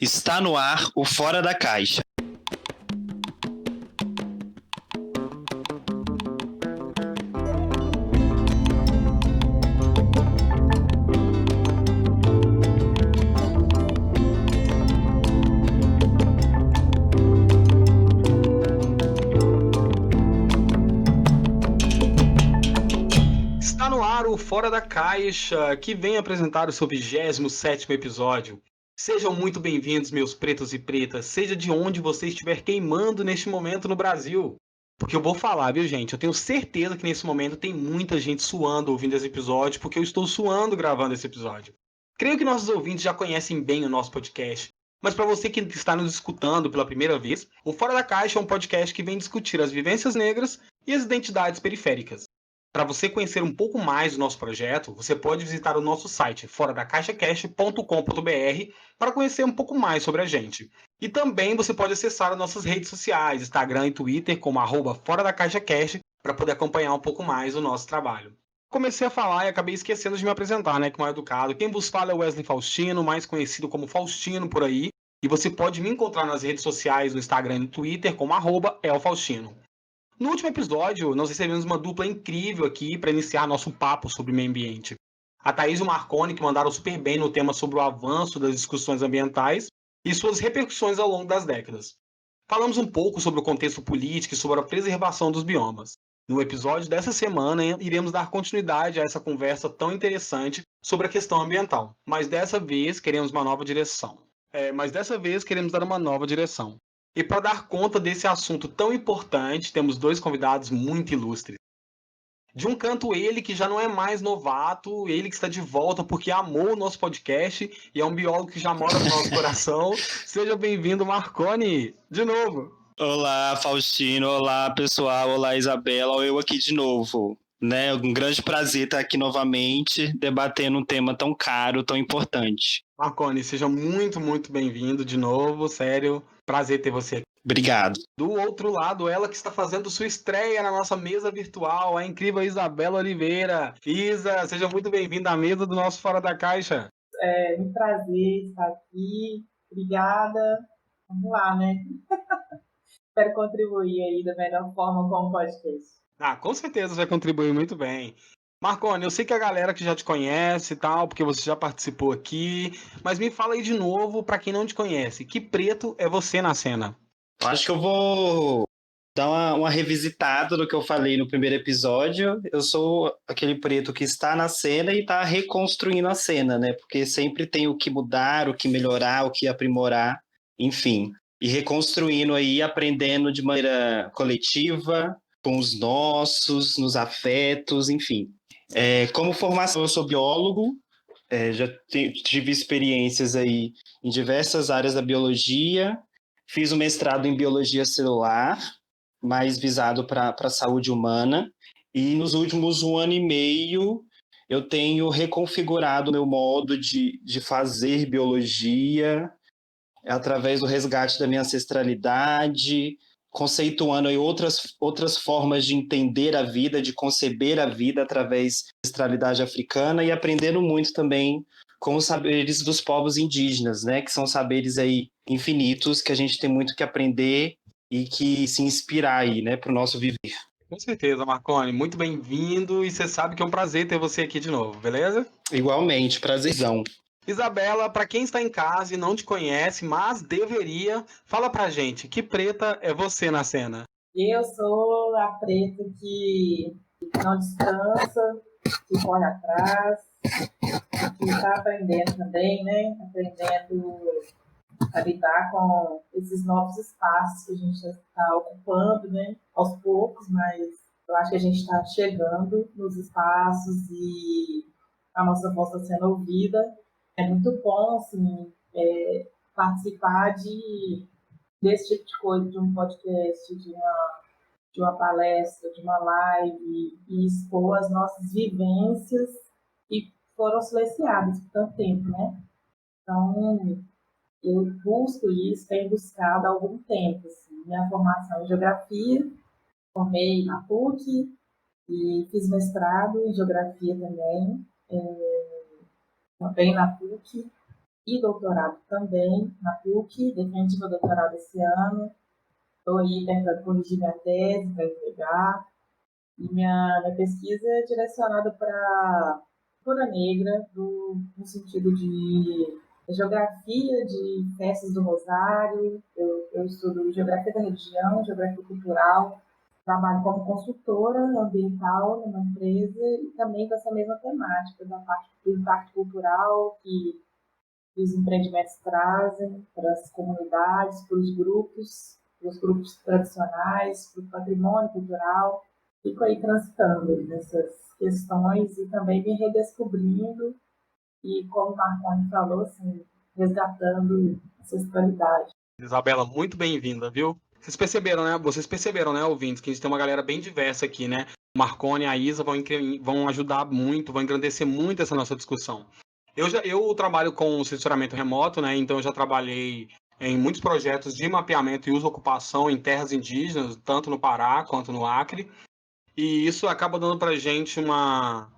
Está no ar o Fora da Caixa. Está no ar o Fora da Caixa, que vem apresentar o seu 27º episódio. Sejam muito bem-vindos, meus pretos e pretas, seja de onde você estiver queimando neste momento no Brasil. Porque eu vou falar, viu, gente? Eu tenho certeza que nesse momento tem muita gente suando ouvindo esse episódio, porque eu estou suando gravando esse episódio. Creio que nossos ouvintes já conhecem bem o nosso podcast, mas para você que está nos escutando pela primeira vez, o Fora da Caixa é um podcast que vem discutir as vivências negras e as identidades periféricas. Para você conhecer um pouco mais do nosso projeto, você pode visitar o nosso site foradacaixacast.com.br para conhecer um pouco mais sobre a gente. E também você pode acessar as nossas redes sociais, Instagram e Twitter, como @ForaDaCaixaCast, para poder acompanhar um pouco mais o nosso trabalho. Comecei a falar e acabei esquecendo de me apresentar, né, que mal educado. Quem vos fala é o Wesley Faustino, mais conhecido como Faustino por aí. E você pode me encontrar nas redes sociais, no Instagram e no Twitter, como @elfaustino. No último episódio, nós recebemos uma dupla incrível aqui para iniciar nosso papo sobre meio ambiente. A Thaís e o Marconi, que mandaram super bem no tema sobre o avanço das discussões ambientais e suas repercussões ao longo das décadas. Falamos um pouco sobre o contexto político e sobre a preservação dos biomas. No episódio dessa semana, iremos dar continuidade a essa conversa tão interessante sobre a questão ambiental. Mas dessa vez queremos uma nova direção. Dar uma nova direção. E para dar conta desse assunto tão importante, temos dois convidados muito ilustres. De um canto, ele que já não é mais novato, ele que está de volta porque amou o nosso podcast e é um biólogo que já mora no nosso coração. Seja bem-vindo, Marconi, de novo. Olá, Faustino. Olá, pessoal. Olá, Isabela. Eu aqui de novo. Né? Um grande prazer estar aqui novamente, debatendo um tema tão caro, tão importante. Marconi, seja muito, muito bem-vindo de novo. Sério, prazer ter você aqui. Obrigado. Do outro lado, ela que está fazendo sua estreia na nossa mesa virtual, a incrível Isabela Oliveira. Isa, seja muito bem-vinda à mesa do nosso Fora da Caixa. É um prazer estar aqui. Obrigada. Vamos lá, né? Espero contribuir aí da melhor forma com o podcast. Com certeza vai contribuir muito bem. Marconi, eu sei que a galera que já te conhece e tal, porque você já participou aqui, mas me fala aí de novo, para quem não te conhece, que preto é você na cena? Eu acho que eu vou dar uma revisitada do que eu falei no primeiro episódio. Eu sou aquele preto que está na cena e está reconstruindo a cena, né? Porque sempre tem o que mudar, o que melhorar, o que aprimorar, enfim. E reconstruindo aí, aprendendo de maneira coletiva, com os nossos, nos afetos, enfim. Como formação, eu sou biólogo, já tive experiências aí em diversas áreas da biologia, fiz um mestrado em biologia celular, mais visado para a saúde humana, e nos últimos 1 ano e meio eu tenho reconfigurado meu modo de fazer biologia através do resgate da minha ancestralidade, conceituando aí outras formas de entender a vida, de conceber a vida através da ancestralidade africana e aprendendo muito também com os saberes dos povos indígenas, né, que são saberes aí infinitos que a gente tem muito que aprender e que se inspirar aí, né, para o nosso viver. Com certeza, Marconi, muito bem-vindo e você sabe que é um prazer ter você aqui de novo, beleza? Igualmente, prazerzão. Isabela, para quem está em casa e não te conhece, mas deveria, fala pra gente, que preta é você na cena? Eu sou a preta que não descansa, que corre atrás, que está aprendendo também, né? Aprendendo a lidar com esses novos espaços que a gente está ocupando, né? Aos poucos, mas eu acho que a gente está chegando nos espaços e a nossa voz está sendo ouvida. É muito bom, assim, participar desse tipo de coisa, de um podcast, de uma palestra, de uma live, e expor as nossas vivências que foram silenciadas por tanto tempo, né? Então, eu busco isso, tenho buscado há algum tempo. Assim. Minha formação em geografia, formei na PUC e fiz mestrado em geografia também na PUC. e doutorado também na PUC, defendi meu doutorado esse ano, estou aí tentando corrigir minha tese para entregar, e minha pesquisa é direcionada para cultura negra, no sentido de geografia de festas do Rosário, eu estudo geografia da região, geografia cultural, trabalho como consultora ambiental numa empresa e também com essa mesma temática da parte do impacto cultural que os empreendimentos trazem para as comunidades, para os grupos tradicionais, para o patrimônio cultural. Fico aí transitando nessas questões e também me redescobrindo e, como o Marconi falou, assim, resgatando essa espiritualidade. Isabela, muito bem-vinda, viu? Vocês perceberam, né, ouvintes, que a gente tem uma galera bem diversa aqui, né? O Marconi e a Isa vão ajudar muito, vão engrandecer muito essa nossa discussão. Eu trabalho com censuramento remoto, né? Então eu já trabalhei em muitos projetos de mapeamento e uso-ocupação em terras indígenas, tanto no Pará quanto no Acre. E isso acaba dando para a gente uma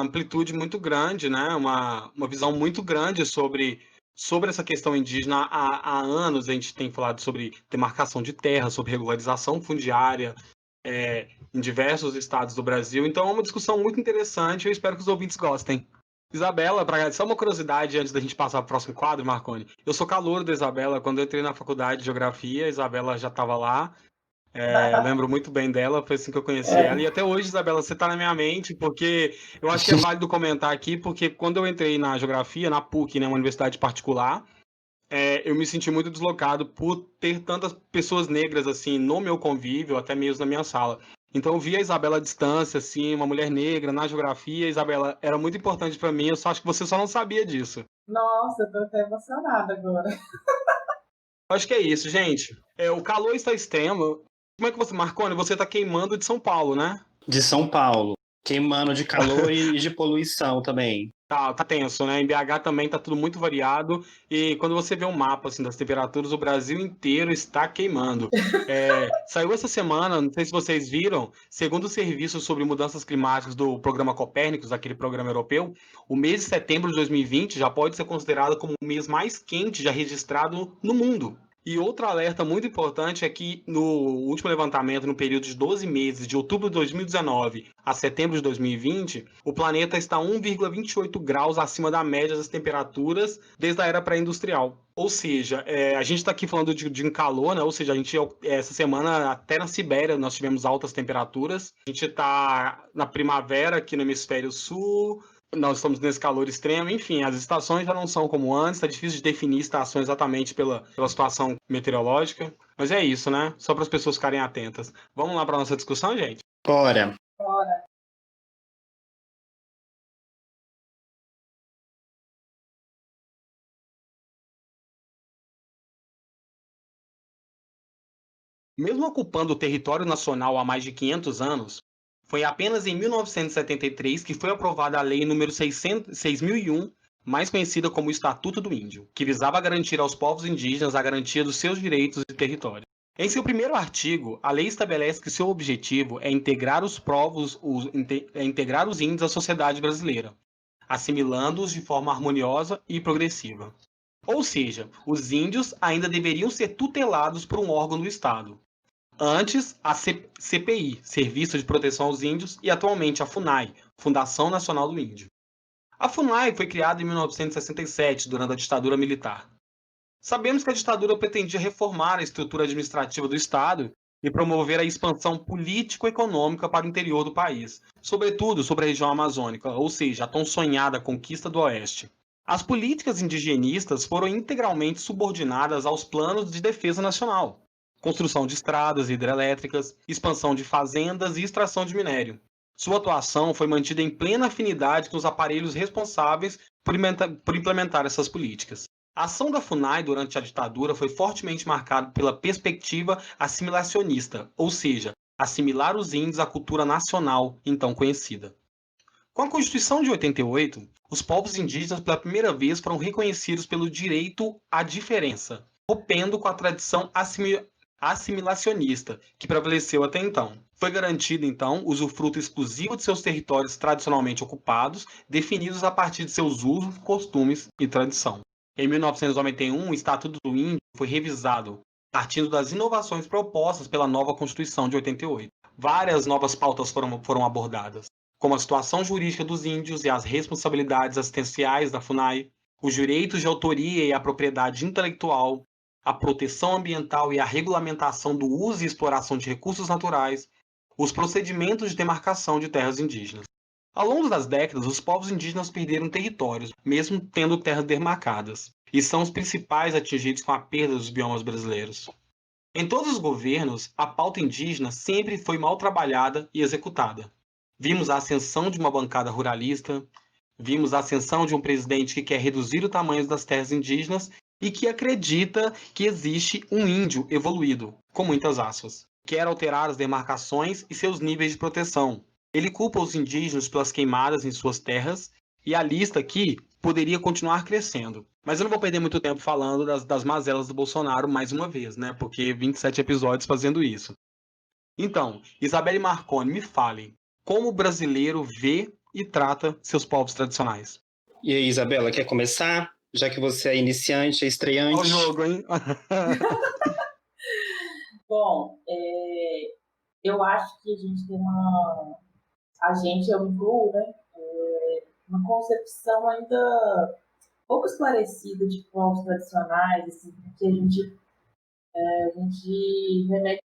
amplitude muito grande, né? Uma visão muito grande sobre essa questão indígena. Há anos a gente tem falado sobre demarcação de terra, sobre regularização fundiária em diversos estados do Brasil. Então é uma discussão muito interessante. Eu espero que os ouvintes gostem. Isabela, só uma curiosidade antes da gente passar para o próximo quadro, Marconi. Eu sou calouro da Isabela. Quando eu entrei na faculdade de Geografia, a Isabela já estava lá. Eu lembro muito bem dela, foi assim que eu conheci ela. E até hoje, Isabela, você está na minha mente, porque eu acho que é válido comentar aqui, porque quando eu entrei na Geografia, na PUC, né, uma universidade particular, eu me senti muito deslocado por ter tantas pessoas negras assim no meu convívio, até mesmo na minha sala. Então eu vi a Isabela à distância, assim, uma mulher negra na geografia. Isabela, era muito importante para mim, eu só acho que você só não sabia disso. Nossa, eu tô até emocionada agora. Acho que é isso, gente. O calor está extremo. Como é que você, Marconi, você está queimando de São Paulo, né? De São Paulo, queimando de calor e de poluição também. Tá tenso, né? Em BH também tá tudo muito variado. E quando você vê um mapa assim, das temperaturas, o Brasil inteiro está queimando. Saiu essa semana, não sei se vocês viram, segundo o Serviço sobre Mudanças Climáticas do Programa Copérnicos, aquele programa europeu, o mês de setembro de 2020 já pode ser considerado como o mês mais quente já registrado no mundo. E outro alerta muito importante é que no último levantamento, no período de 12 meses, de outubro de 2019 a setembro de 2020, o planeta está 1,28 graus acima da média das temperaturas desde a era pré-industrial. Ou seja, a gente está aqui falando de um calor, né? Ou seja, essa semana, até na Sibéria, nós tivemos altas temperaturas. A gente está na primavera aqui no hemisfério sul, nós estamos nesse calor extremo, enfim, as estações já não são como antes, tá difícil de definir estações exatamente pela situação meteorológica, mas é isso, né? Só para as pessoas ficarem atentas. Vamos lá para nossa discussão, gente? Bora. Bora. Mesmo ocupando o território nacional há mais de 500 anos, foi apenas em 1973 que foi aprovada a Lei nº 6.001, mais conhecida como o Estatuto do Índio, que visava garantir aos povos indígenas a garantia dos seus direitos e território. Em seu primeiro artigo, a lei estabelece que seu objetivo é integrar os índios à sociedade brasileira, assimilando-os de forma harmoniosa e progressiva. Ou seja, os índios ainda deveriam ser tutelados por um órgão do Estado. Antes, a CPI, Serviço de Proteção aos Índios, e atualmente a FUNAI, Fundação Nacional do Índio. A FUNAI foi criada em 1967, durante a ditadura militar. Sabemos que a ditadura pretendia reformar a estrutura administrativa do Estado e promover a expansão político-econômica para o interior do país, sobretudo sobre a região amazônica, ou seja, a tão sonhada conquista do Oeste. As políticas indigenistas foram integralmente subordinadas aos planos de defesa nacional, construção de estradas hidrelétricas, expansão de fazendas e extração de minério. Sua atuação foi mantida em plena afinidade com os aparelhos responsáveis por implementar essas políticas. A ação da FUNAI durante a ditadura foi fortemente marcada pela perspectiva assimilacionista, ou seja, assimilar os índios à cultura nacional então conhecida. Com a Constituição de 88, os povos indígenas pela primeira vez foram reconhecidos pelo direito à diferença, rompendo com a tradição assimilacionista que prevaleceu até então. Foi garantido, então, o usufruto exclusivo de seus territórios tradicionalmente ocupados, definidos a partir de seus usos, costumes e tradição. Em 1991, o Estatuto do Índio foi revisado, partindo das inovações propostas pela nova Constituição de 88. Várias novas pautas foram abordadas, como a situação jurídica dos índios e as responsabilidades assistenciais da FUNAI, os direitos de autoria e a propriedade intelectual, a proteção ambiental e a regulamentação do uso e exploração de recursos naturais, os procedimentos de demarcação de terras indígenas. Ao longo das décadas, os povos indígenas perderam territórios, mesmo tendo terras demarcadas, e são os principais atingidos com a perda dos biomas brasileiros. Em todos os governos, a pauta indígena sempre foi mal trabalhada e executada. Vimos a ascensão de uma bancada ruralista, vimos a ascensão de um presidente que quer reduzir o tamanho das terras indígenas e que acredita que existe um índio evoluído, com muitas aspas. Quer alterar as demarcações e seus níveis de proteção. Ele culpa os indígenas pelas queimadas em suas terras e a lista aqui poderia continuar crescendo. Mas eu não vou perder muito tempo falando das mazelas do Bolsonaro mais uma vez, né? Porque 27 episódios fazendo isso. Então, Isabelle Marconi, me falem, como o brasileiro vê e trata seus povos tradicionais? E aí, Isabela, quer começar? Já que você é iniciante, é estreante. Olha o jogo, hein? Bom, eu acho que a gente tem a gente, eu incluo, né? Uma concepção ainda pouco esclarecida de povos tradicionais, assim, porque a gente remete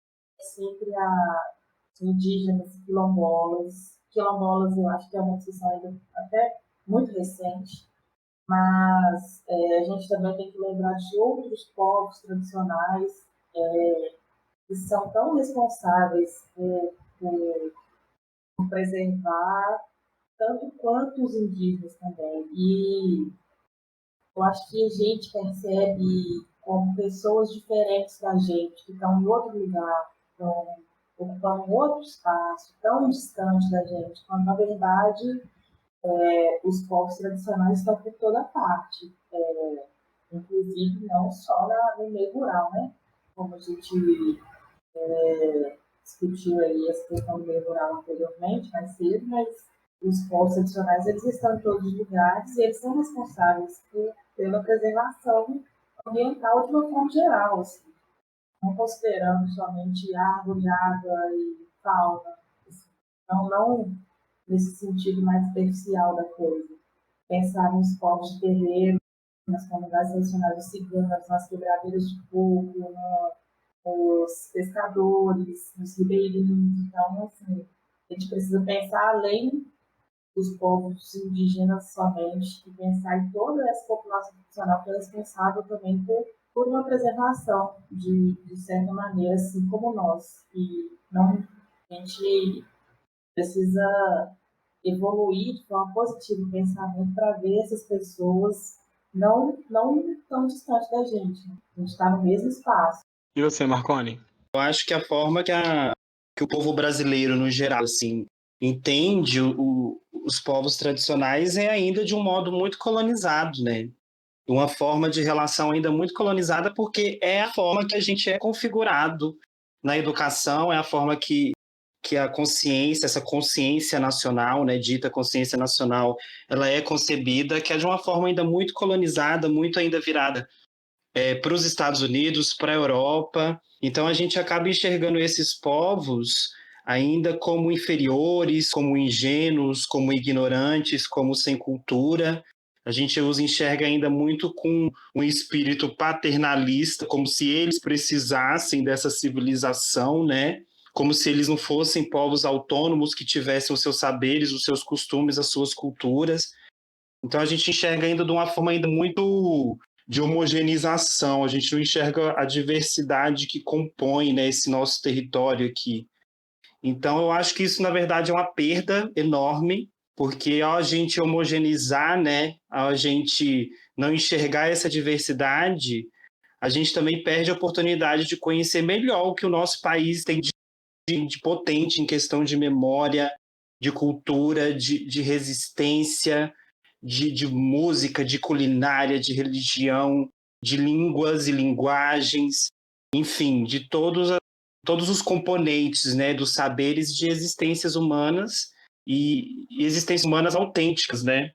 sempre a indígenas, quilombolas. Quilombolas eu acho que é uma discussão ainda até muito recente, mas a gente também tem que lembrar de outros povos tradicionais que são tão responsáveis por preservar tanto quanto os indígenas também. E eu acho que a gente percebe como pessoas diferentes da gente, que estão em outro lugar, estão ocupando outro espaço, tão distante da gente, quando na verdade os povos tradicionais estão por toda parte, inclusive não só no meio rural, né? Como a gente discutiu aí essa questão do meio rural anteriormente, mais cedo, mas os povos tradicionais eles estão em todos os lugares e eles são responsáveis pela preservação ambiental de uma forma geral, assim, não considerando somente árvore, água e fauna, assim, não nesse sentido mais superficial da coisa. Pensar nos povos de terreiro, nas comunidades tradicionais dos ciganos, nas quebradeiras de coco, nos pescadores, nos ribeirinhos. Então, assim, a gente precisa pensar além dos povos indígenas somente e pensar em toda essa população tradicional que é responsável também por uma preservação de certa maneira, assim como nós. E não, a gente precisa evoluir de forma positiva o pensamento para ver essas pessoas não tão distante da gente. A gente está no mesmo espaço. E você, Marconi? Eu acho que a forma que o povo brasileiro, no geral, assim, entende os povos tradicionais é ainda de um modo muito colonizado, né? Uma forma de relação ainda muito colonizada, porque é a forma que a gente é configurado na educação, é a forma que a consciência, essa consciência nacional, né, dita consciência nacional, ela é concebida, que é de uma forma ainda muito colonizada, muito ainda virada para os Estados Unidos, para a Europa. Então a gente acaba enxergando esses povos ainda como inferiores, como ingênuos, como ignorantes, como sem cultura. A gente os enxerga ainda muito com um espírito paternalista, como se eles precisassem dessa civilização, né? Como se eles não fossem povos autônomos que tivessem os seus saberes, os seus costumes, as suas culturas. Então a gente enxerga ainda de uma forma ainda muito de homogeneização, a gente não enxerga a diversidade que compõe, né, esse nosso território aqui. Então eu acho que isso, na verdade, é uma perda enorme, porque ao a gente homogeneizar, né, ao a gente não enxergar essa diversidade, a gente também perde a oportunidade de conhecer melhor o que o nosso país tem de potente em questão de memória, de cultura, de resistência, de música, de culinária, de religião, de línguas e linguagens, enfim, de todos os componentes, né, dos saberes de existências humanas e existências humanas autênticas, né?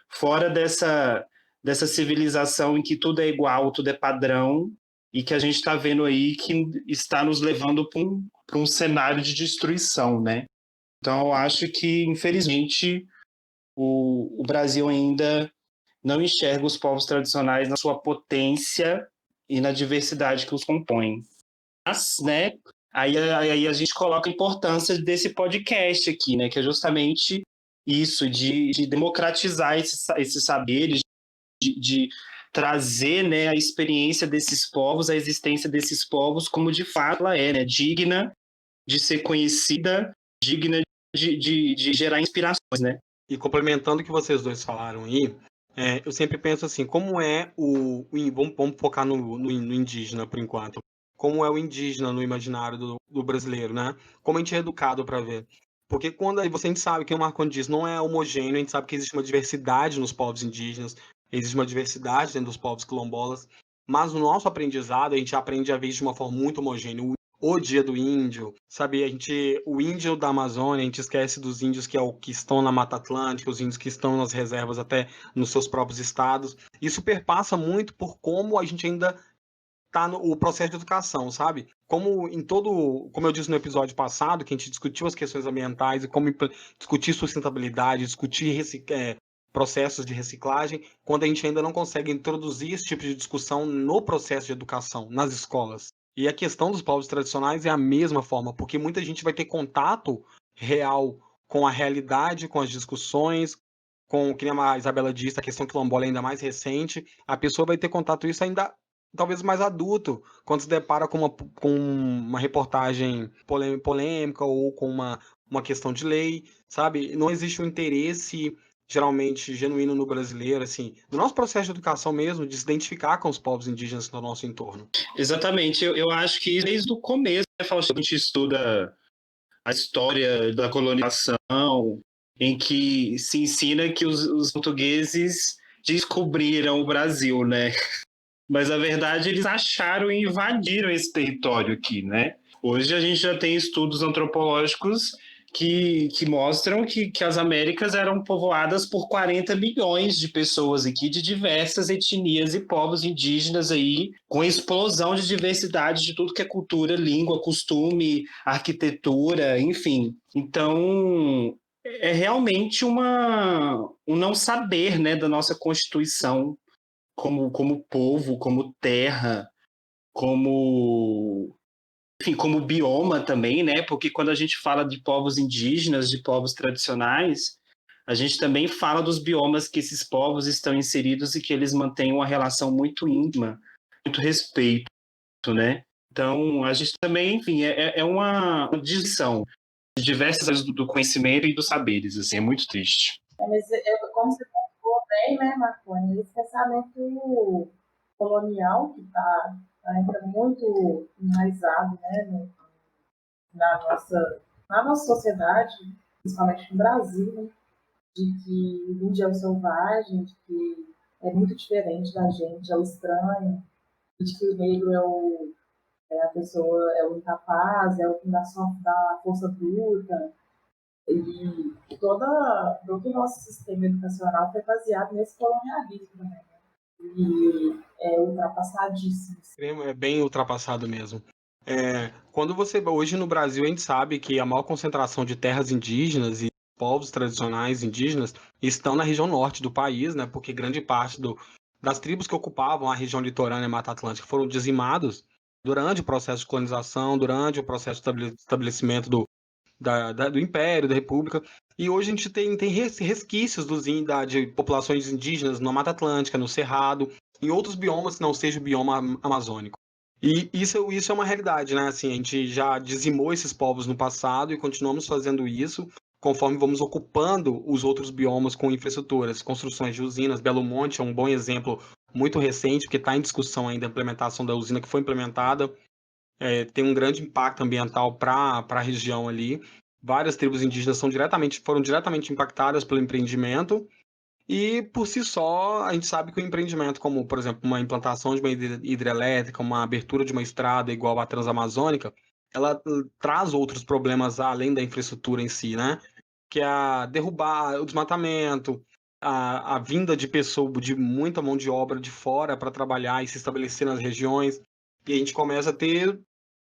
Fora dessa civilização em que tudo é igual, tudo é padrão, e que a gente está vendo aí que está nos levando para um cenário de destruição, né? Então, eu acho que, infelizmente, o Brasil ainda não enxerga os povos tradicionais na sua potência e na diversidade que os compõe. Mas, né, aí a gente coloca a importância desse podcast aqui, né, que é justamente isso, de democratizar esses saberes, de trazer, né, a experiência desses povos, a existência desses povos como de fato ela é, né, digna de ser conhecida, digna de gerar inspirações, né? E complementando o que vocês dois falaram aí, eu sempre penso assim, como é vamos focar no indígena por enquanto. Como é o indígena no imaginário do brasileiro, né? Como a gente é educado para ver. Porque quando a gente sabe que o Marconi diz, não é homogêneo, a gente sabe que existe uma diversidade nos povos indígenas, existe uma diversidade dentro dos povos quilombolas, mas no nosso aprendizado a gente aprende a ver de uma forma muito homogênea. O Dia do Índio, sabe? O índio da Amazônia, a gente esquece dos índios que estão na Mata Atlântica, os índios que estão nas reservas até nos seus próprios estados. Isso perpassa muito por como a gente ainda está no processo de educação, sabe? Como eu disse no episódio passado, que a gente discutiu as questões ambientais e como discutir sustentabilidade, discutir processos de reciclagem, quando a gente ainda não consegue introduzir esse tipo de discussão no processo de educação, nas escolas. E a questão dos povos tradicionais é a mesma forma, porque muita gente vai ter contato real com a realidade, com as discussões, com, que nem a Isabela disse, a questão quilombola é ainda mais recente, a pessoa vai ter contato com isso ainda talvez mais adulto, quando se depara com uma reportagem polêmica ou com uma questão de lei, sabe? Não existe um interesse geralmente genuíno no brasileiro, assim, no nosso processo de educação mesmo, de se identificar com os povos indígenas no nosso entorno. Exatamente, eu acho que desde o começo, né, a gente estuda a história da colonização, em que se ensina que os portugueses descobriram o Brasil, né? Mas na verdade eles acharam e invadiram esse território aqui, né? Hoje a gente já tem estudos antropológicos que mostram que as Américas eram povoadas por 40 milhões de pessoas aqui, de diversas etnias e povos indígenas aí, com explosão de diversidade de tudo que é cultura, língua, costume, arquitetura, enfim. Então, é realmente um não saber, né, da nossa Constituição como povo, como terra, como, enfim, como bioma também, né? Porque quando a gente fala de povos indígenas, de povos tradicionais, a gente também fala dos biomas que esses povos estão inseridos e que eles mantêm uma relação muito íntima, muito respeito, né? Então, a gente também, enfim, é uma distinção de diversas áreas do conhecimento e dos saberes, assim, é muito triste. Mas, como você falou bem, né, Marconi, esse pensamento colonial que está ainda muito enraizado, né, na nossa sociedade, principalmente no Brasil, né, de que o índio é o selvagem, de que é muito diferente da gente, é o estranho, e de que o negro é a pessoa, é o incapaz, é o que dá força bruta. E todo o nosso sistema educacional foi baseado nesse colonialismo também. E é ultrapassadíssimo. É bem ultrapassado mesmo. Quando hoje no Brasil a gente sabe que a maior concentração de terras indígenas e povos tradicionais indígenas estão na região norte do país, né? Porque grande parte das tribos que ocupavam a região litorânea e Mata Atlântica foram dizimados durante o processo de colonização, durante o processo de estabelecimento do Império, da República. E hoje a gente tem resquícios de populações indígenas na Mata Atlântica, no Cerrado, em outros biomas que não seja o bioma amazônico. E isso é uma realidade, né? Assim, a gente já dizimou esses povos no passado e continuamos fazendo isso conforme vamos ocupando os outros biomas com infraestruturas, construções de usinas. Belo Monte é um bom exemplo muito recente, porque está em discussão ainda a implementação da usina que foi implementada. Tem um grande impacto ambiental para a região ali. Várias tribos indígenas foram diretamente impactadas pelo empreendimento. E, por si só, a gente sabe que o empreendimento, como, por exemplo, uma implantação de uma hidrelétrica, uma abertura de uma estrada igual a Transamazônica, ela traz outros problemas além da infraestrutura em si, né? Que é derrubar o desmatamento, a vinda de de muita mão de obra de fora para trabalhar e se estabelecer nas regiões. E a gente começa a ter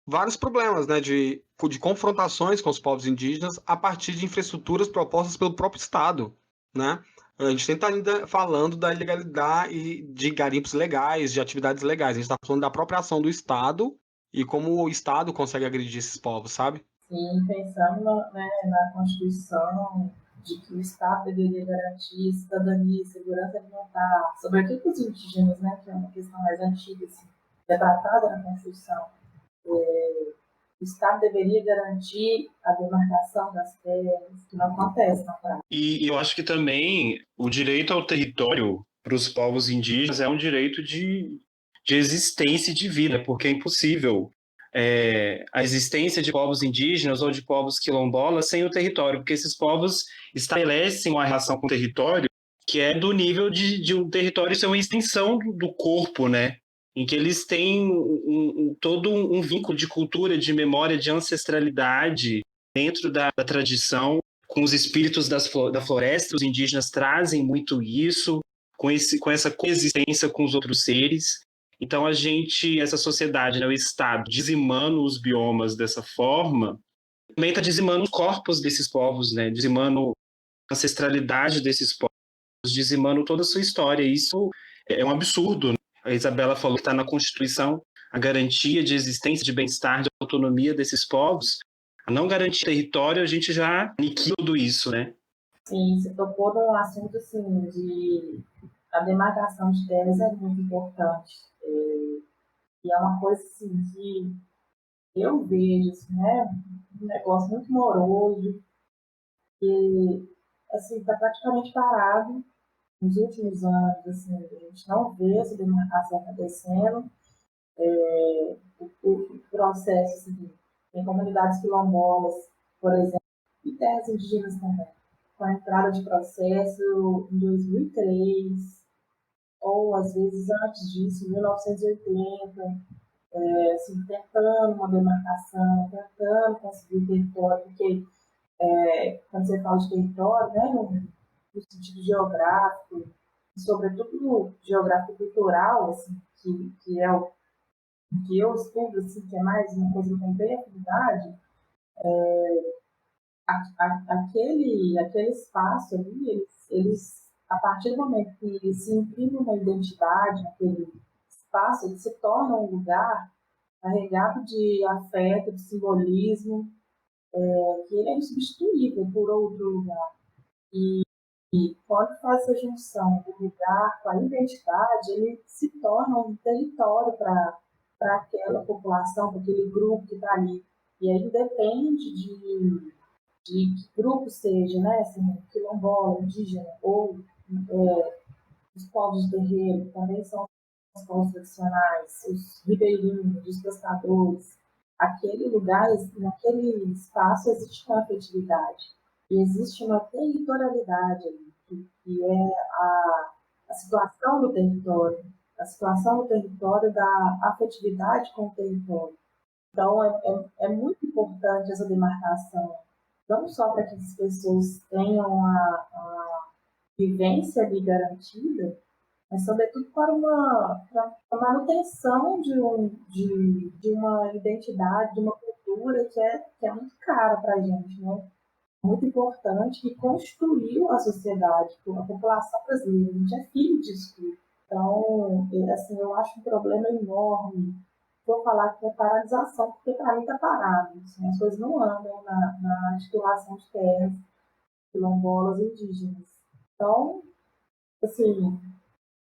vários problemas, né, de confrontações com os povos indígenas a partir de infraestruturas propostas pelo próprio Estado, né? A gente nem está ainda falando da ilegalidade e de garimpos legais, de atividades legais. A gente está falando da própria ação do Estado e como o Estado consegue agredir esses povos, sabe? Sim, pensando na Constituição de que o Estado deveria garantir cidadania e segurança alimentar, sobretudo para os indígenas, né, que é uma questão mais antiga, assim, é tratada na Constituição. O Estado deveria garantir a demarcação das terras, que não acontece na prática. E eu acho que também o direito ao território para os povos indígenas é um direito de existência e de vida, porque é impossível a existência de povos indígenas ou de povos quilombolas sem o território, porque esses povos estabelecem uma relação com o território que é do nível de um território ser uma extensão do corpo, né? Em que eles têm todo um vínculo de cultura, de memória, de ancestralidade dentro da tradição, com os espíritos da floresta. Os indígenas trazem muito isso, com essa coexistência com os outros seres. Então essa sociedade, né, o Estado, dizimando os biomas dessa forma, também está dizimando os corpos desses povos, né, dizimando a ancestralidade desses povos, dizimando toda a sua história. Isso é um absurdo. A Isabela falou que está na Constituição a garantia de existência, de bem-estar, de autonomia desses povos. A não garantir território, a gente já aniquila tudo isso, né? Sim, você tocou num assunto assim, de a demarcação de terras é muito importante. E é uma coisa assim, que eu vejo assim, né, um negócio muito moroso, que assim, está praticamente parado nos últimos anos. Assim, a gente não vê essa demarcação acontecendo. O processo, assim, tem comunidades quilombolas, por exemplo, e terras indígenas também, com a entrada de processo em 2003, ou às vezes antes disso, em 1980, assim, tentando uma demarcação, tentando conseguir território, porque quando você fala de território, né, no sentido geográfico, e sobretudo geográfico cultural, assim, que é o que eu estudo, assim, que é mais uma coisa que tem bem afinidade, aquele espaço ali, eles, a partir do momento que se imprime uma identidade naquele espaço, ele se torna um lugar carregado de afeto, de simbolismo, que ele é insubstituível por outro lugar. E quando faz essa junção do lugar com a identidade, ele se torna um território para aquela população, para aquele grupo que está ali. E aí depende de que grupo seja, né? Assim, quilombola, indígena, ou os povos de terreiro, também são os povos tradicionais, os ribeirinhos, os pescadores. Aquele lugar, naquele espaço, existe uma afetividade. E existe uma territorialidade ali, que é a situação do território, a situação do território da afetividade com o território. Então, é muito importante essa demarcação, não só para que as pessoas tenham a vivência ali garantida, mas sobretudo para a manutenção de uma identidade, de uma cultura que é muito cara para a gente, né? Muito importante, que construiu a sociedade, a população brasileira. A gente é filho disso tudo. Então, assim, eu acho um problema enorme. Vou falar que é paralisação, porque para mim está parado. Assim, as coisas não andam na titulação de terras quilombolas e indígenas. Então, assim,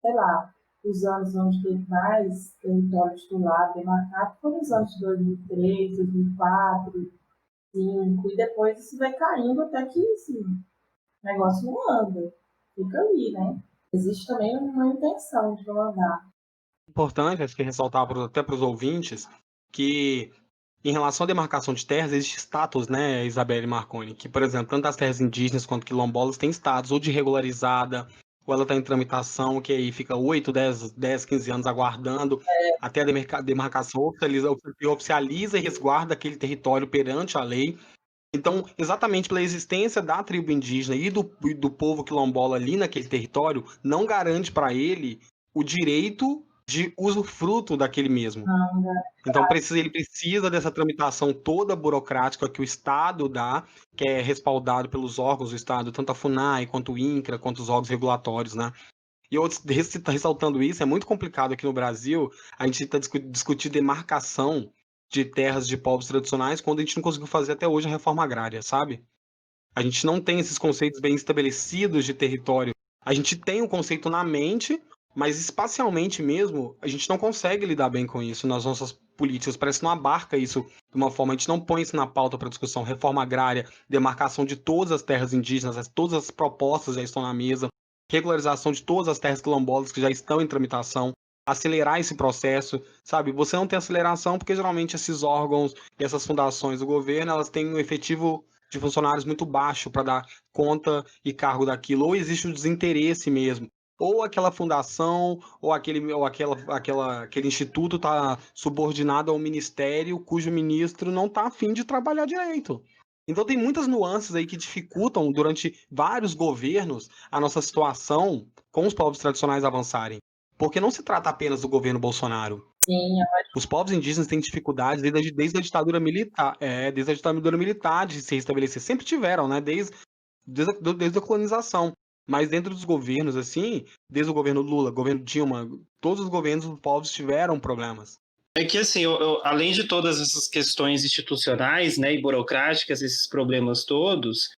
sei lá, os anos onde teve mais território titulado, demarcado, foram os anos de 2003, 2004, 2005, e depois isso vai caindo até que, assim, o negócio não anda. Fica ali, né? Existe também uma intenção de não andar. Importante, acho que ressaltar até para os ouvintes, que em relação à demarcação de terras, existe status, né, Isabelle Marconi, que, por exemplo, tanto as terras indígenas quanto quilombolas têm status ou de regularizada, ou ela está em tramitação, que aí fica 8, 10, 15 anos aguardando, até a demarcação oficializa e resguarda aquele território perante a lei. Então, exatamente pela existência da tribo indígena e do povo quilombola ali naquele território, não garante para ele o direito de usufruto daquele mesmo. Não, né? Então ele precisa dessa tramitação toda burocrática que o Estado dá, que é respaldado pelos órgãos do Estado, tanto a FUNAI, quanto o INCRA, quanto os órgãos regulatórios, né? E eu ressaltando isso, é muito complicado aqui no Brasil a gente discutir demarcação de terras de povos tradicionais quando a gente não conseguiu fazer até hoje a reforma agrária, sabe? A gente não tem esses conceitos bem estabelecidos de território. A gente tem um conceito na mente, mas espacialmente mesmo, a gente não consegue lidar bem com isso nas nossas políticas. Parece que não abarca isso de uma forma. A gente não põe isso na pauta para discussão. Reforma agrária, demarcação de todas as terras indígenas, todas as propostas já estão na mesa, regularização de todas as terras quilombolas que já estão em tramitação. Acelerar esse processo, sabe? Você não tem aceleração porque geralmente esses órgãos e essas fundações do governo elas têm um efetivo de funcionários muito baixo para dar conta e cargo daquilo, ou existe um desinteresse mesmo, ou aquela fundação, ou aquele instituto está subordinado a um ministério cujo ministro não está afim de trabalhar direito. Então tem muitas nuances aí que dificultam durante vários governos a nossa situação com os povos tradicionais avançarem. Porque não se trata apenas do governo Bolsonaro. Sim, Os povos indígenas têm dificuldades desde a ditadura militar, desde a ditadura militar de se restabelecer. Sempre tiveram, né? Desde a colonização. Mas dentro dos governos, assim, desde o governo Lula, governo Dilma, todos os governos, os povos tiveram problemas. É que, assim, além de todas essas questões institucionais, né, e burocráticas, esses problemas todos,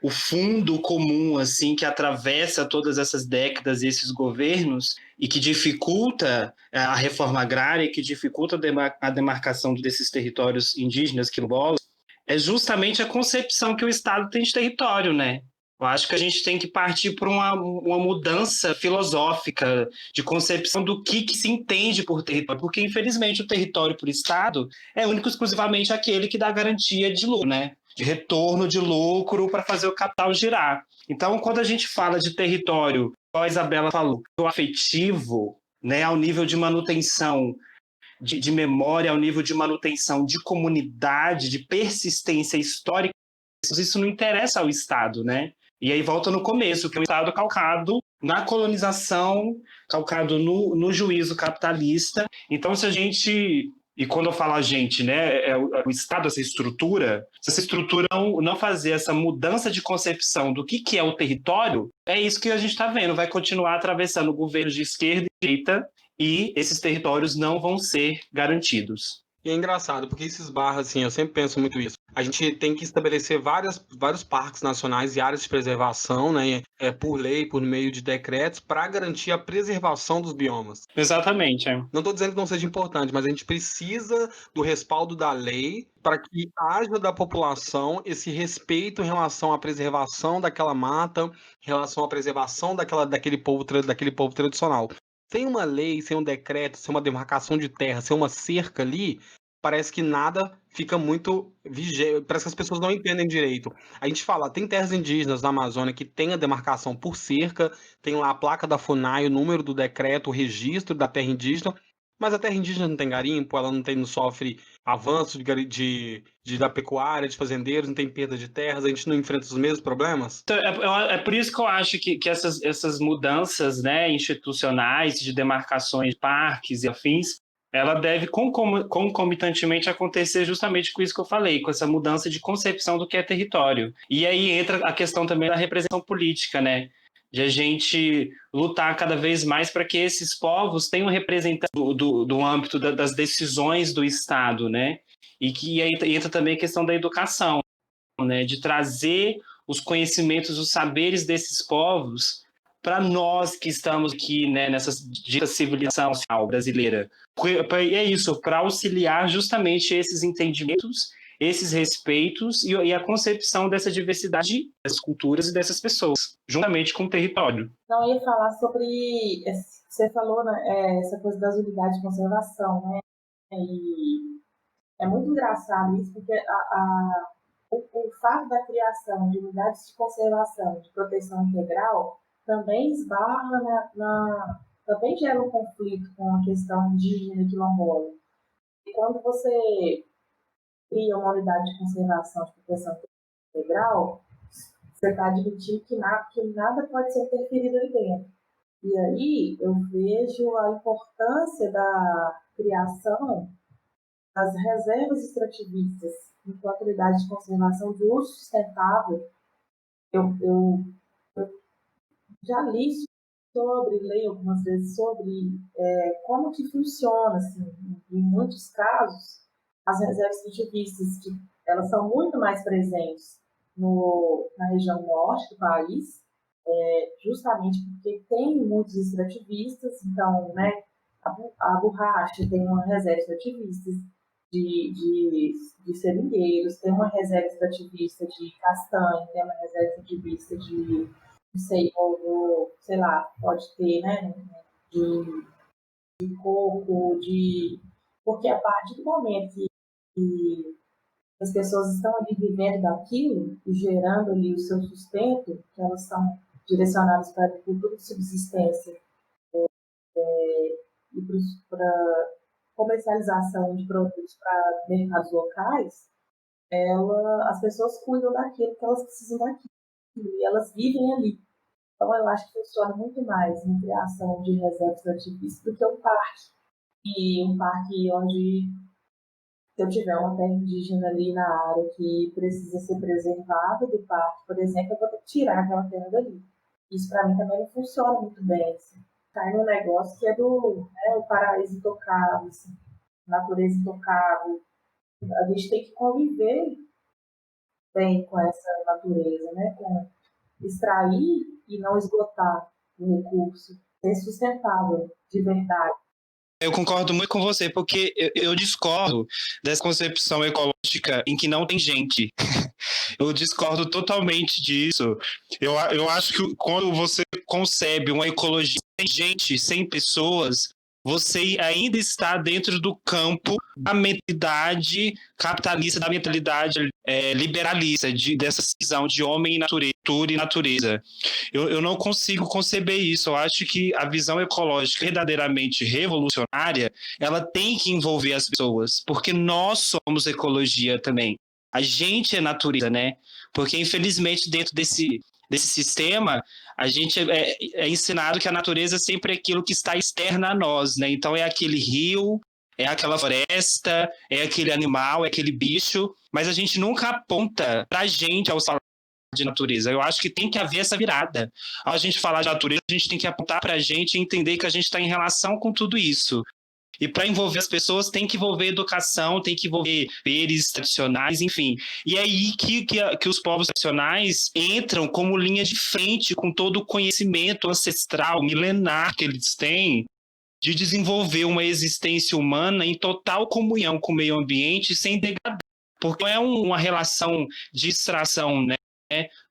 o fundo comum, assim, que atravessa todas essas décadas e esses governos e que dificulta a reforma agrária, que dificulta a demarcação desses territórios indígenas, quilombolas, é justamente a concepção que o Estado tem de território, né? Eu acho que a gente tem que partir para uma mudança filosófica de concepção do que se entende por território, porque, infelizmente, o território por Estado é único e exclusivamente aquele que dá garantia de lucro, né? De retorno de lucro para fazer o capital girar. Então, quando a gente fala de território, como a Isabela falou, o afetivo, né, ao nível de manutenção de memória, ao nível de manutenção de comunidade, de persistência histórica, isso não interessa ao Estado, né? E aí volta no começo, que é o Estado calcado na colonização, calcado no juízo capitalista. Então, se a gente... E quando eu falo a gente, né, é o Estado, essa estrutura, se essa estrutura não fazer essa mudança de concepção do que é o território, é isso que a gente está vendo, vai continuar atravessando governos de esquerda e direita e esses territórios não vão ser garantidos. E é engraçado, porque isso esbarra, assim, eu sempre penso muito isso. A gente tem que estabelecer vários parques nacionais e áreas de preservação, né, por lei, por meio de decretos, para garantir a preservação dos biomas. Exatamente. É. Não estou dizendo que não seja importante, mas a gente precisa do respaldo da lei para que haja da população esse respeito em relação à preservação daquela mata, em relação à preservação daquele povo tradicional. Sem uma lei, sem um decreto, sem uma demarcação de terra, sem uma cerca ali, parece que nada fica muito vigente. Parece que as pessoas não entendem direito. A gente fala, tem terras indígenas na Amazônia que tem a demarcação por cerca, tem lá a placa da FUNAI, o número do decreto, o registro da terra indígena, mas a terra indígena não tem garimpo, ela não sofre avanço da pecuária, de fazendeiros, não tem perda de terras, a gente não enfrenta os mesmos problemas? Então, é por isso que eu acho que essas mudanças, né, institucionais de demarcações de parques e afins, ela deve concomitantemente acontecer justamente com isso que eu falei, com essa mudança de concepção do que é território. E aí entra a questão também da representação política, né? De a gente lutar cada vez mais para que esses povos tenham representação do âmbito das decisões do Estado, né? E que aí entra também a questão da educação, né? De trazer os conhecimentos, os saberes desses povos para nós que estamos aqui, né, nessa dita civilização brasileira. É isso, para auxiliar justamente esses entendimentos, esses respeitos e a concepção dessa diversidade dessas culturas e dessas pessoas, juntamente com o território. Então, eu ia falar sobre... Você falou, né, essa coisa das unidades de conservação, né? E é muito engraçado isso, porque o fato da criação de unidades de conservação, de proteção integral, também esbarra também gera um conflito com a questão indígena e quilombola. E quando você cria uma unidade de conservação, de proteção integral, você está admitindo que nada pode ser interferido ali dentro. E aí eu vejo a importância da criação das reservas extrativistas enquanto unidade de conservação de uso sustentável. Eu já li leio algumas vezes sobre como que funciona, assim, em muitos casos, as reservas extrativistas, elas são muito mais presentes na região norte do país, justamente porque tem muitos extrativistas, então, né, a borracha tem uma reserva extrativista de seringueiros, tem uma reserva extrativista de castanho, tem uma reserva extrativista de, não sei, sei lá, pode ter, né, de coco, porque a partir do momento que as pessoas estão ali vivendo daquilo e gerando ali o seu sustento, que elas são direcionadas para a agricultura de subsistência e para comercialização de produtos para mercados locais, as pessoas cuidam daquilo que elas precisam daquilo e elas vivem ali. Então, eu acho que funciona muito mais em criação de reservas extrativistas do que um parque. E um parque onde, se eu tiver uma terra indígena ali na área que precisa ser preservada do parque, por exemplo, eu vou ter que tirar aquela terra dali. Isso, para mim, também não funciona muito bem. Assim. Cai num negócio que é o paraíso intocável, assim, natureza intocável. A gente tem que conviver bem com essa natureza, né? Com extrair e não esgotar o recurso, ser sustentável de verdade. Eu concordo muito com você, porque eu discordo dessa concepção ecológica em que não tem gente. Eu discordo totalmente disso. Eu acho que quando você concebe uma ecologia sem gente, sem pessoas, você ainda está dentro do campo da mentalidade capitalista, da mentalidade liberalista, dessa visão de homem e natureza. Eu não consigo conceber isso. Eu acho que a visão ecológica verdadeiramente revolucionária, ela tem que envolver as pessoas, porque nós somos ecologia também. A gente é natureza, né? Porque, infelizmente, dentro desse sistema, a gente é ensinado que a natureza sempre é aquilo que está externo a nós, né? Então, é aquele rio, é aquela floresta, é aquele animal, é aquele bicho, mas a gente nunca aponta para a gente ao falar de natureza. Eu acho que tem que haver essa virada. Ao a gente falar de natureza, a gente tem que apontar para a gente e entender que a gente está em relação com tudo isso. E para envolver as pessoas, tem que envolver educação, tem que envolver saberes tradicionais, enfim. E é aí que os povos tradicionais entram como linha de frente com todo o conhecimento ancestral, milenar que eles têm, de desenvolver uma existência humana em total comunhão com o meio ambiente, sem degradar. Porque não é uma relação de extração, né?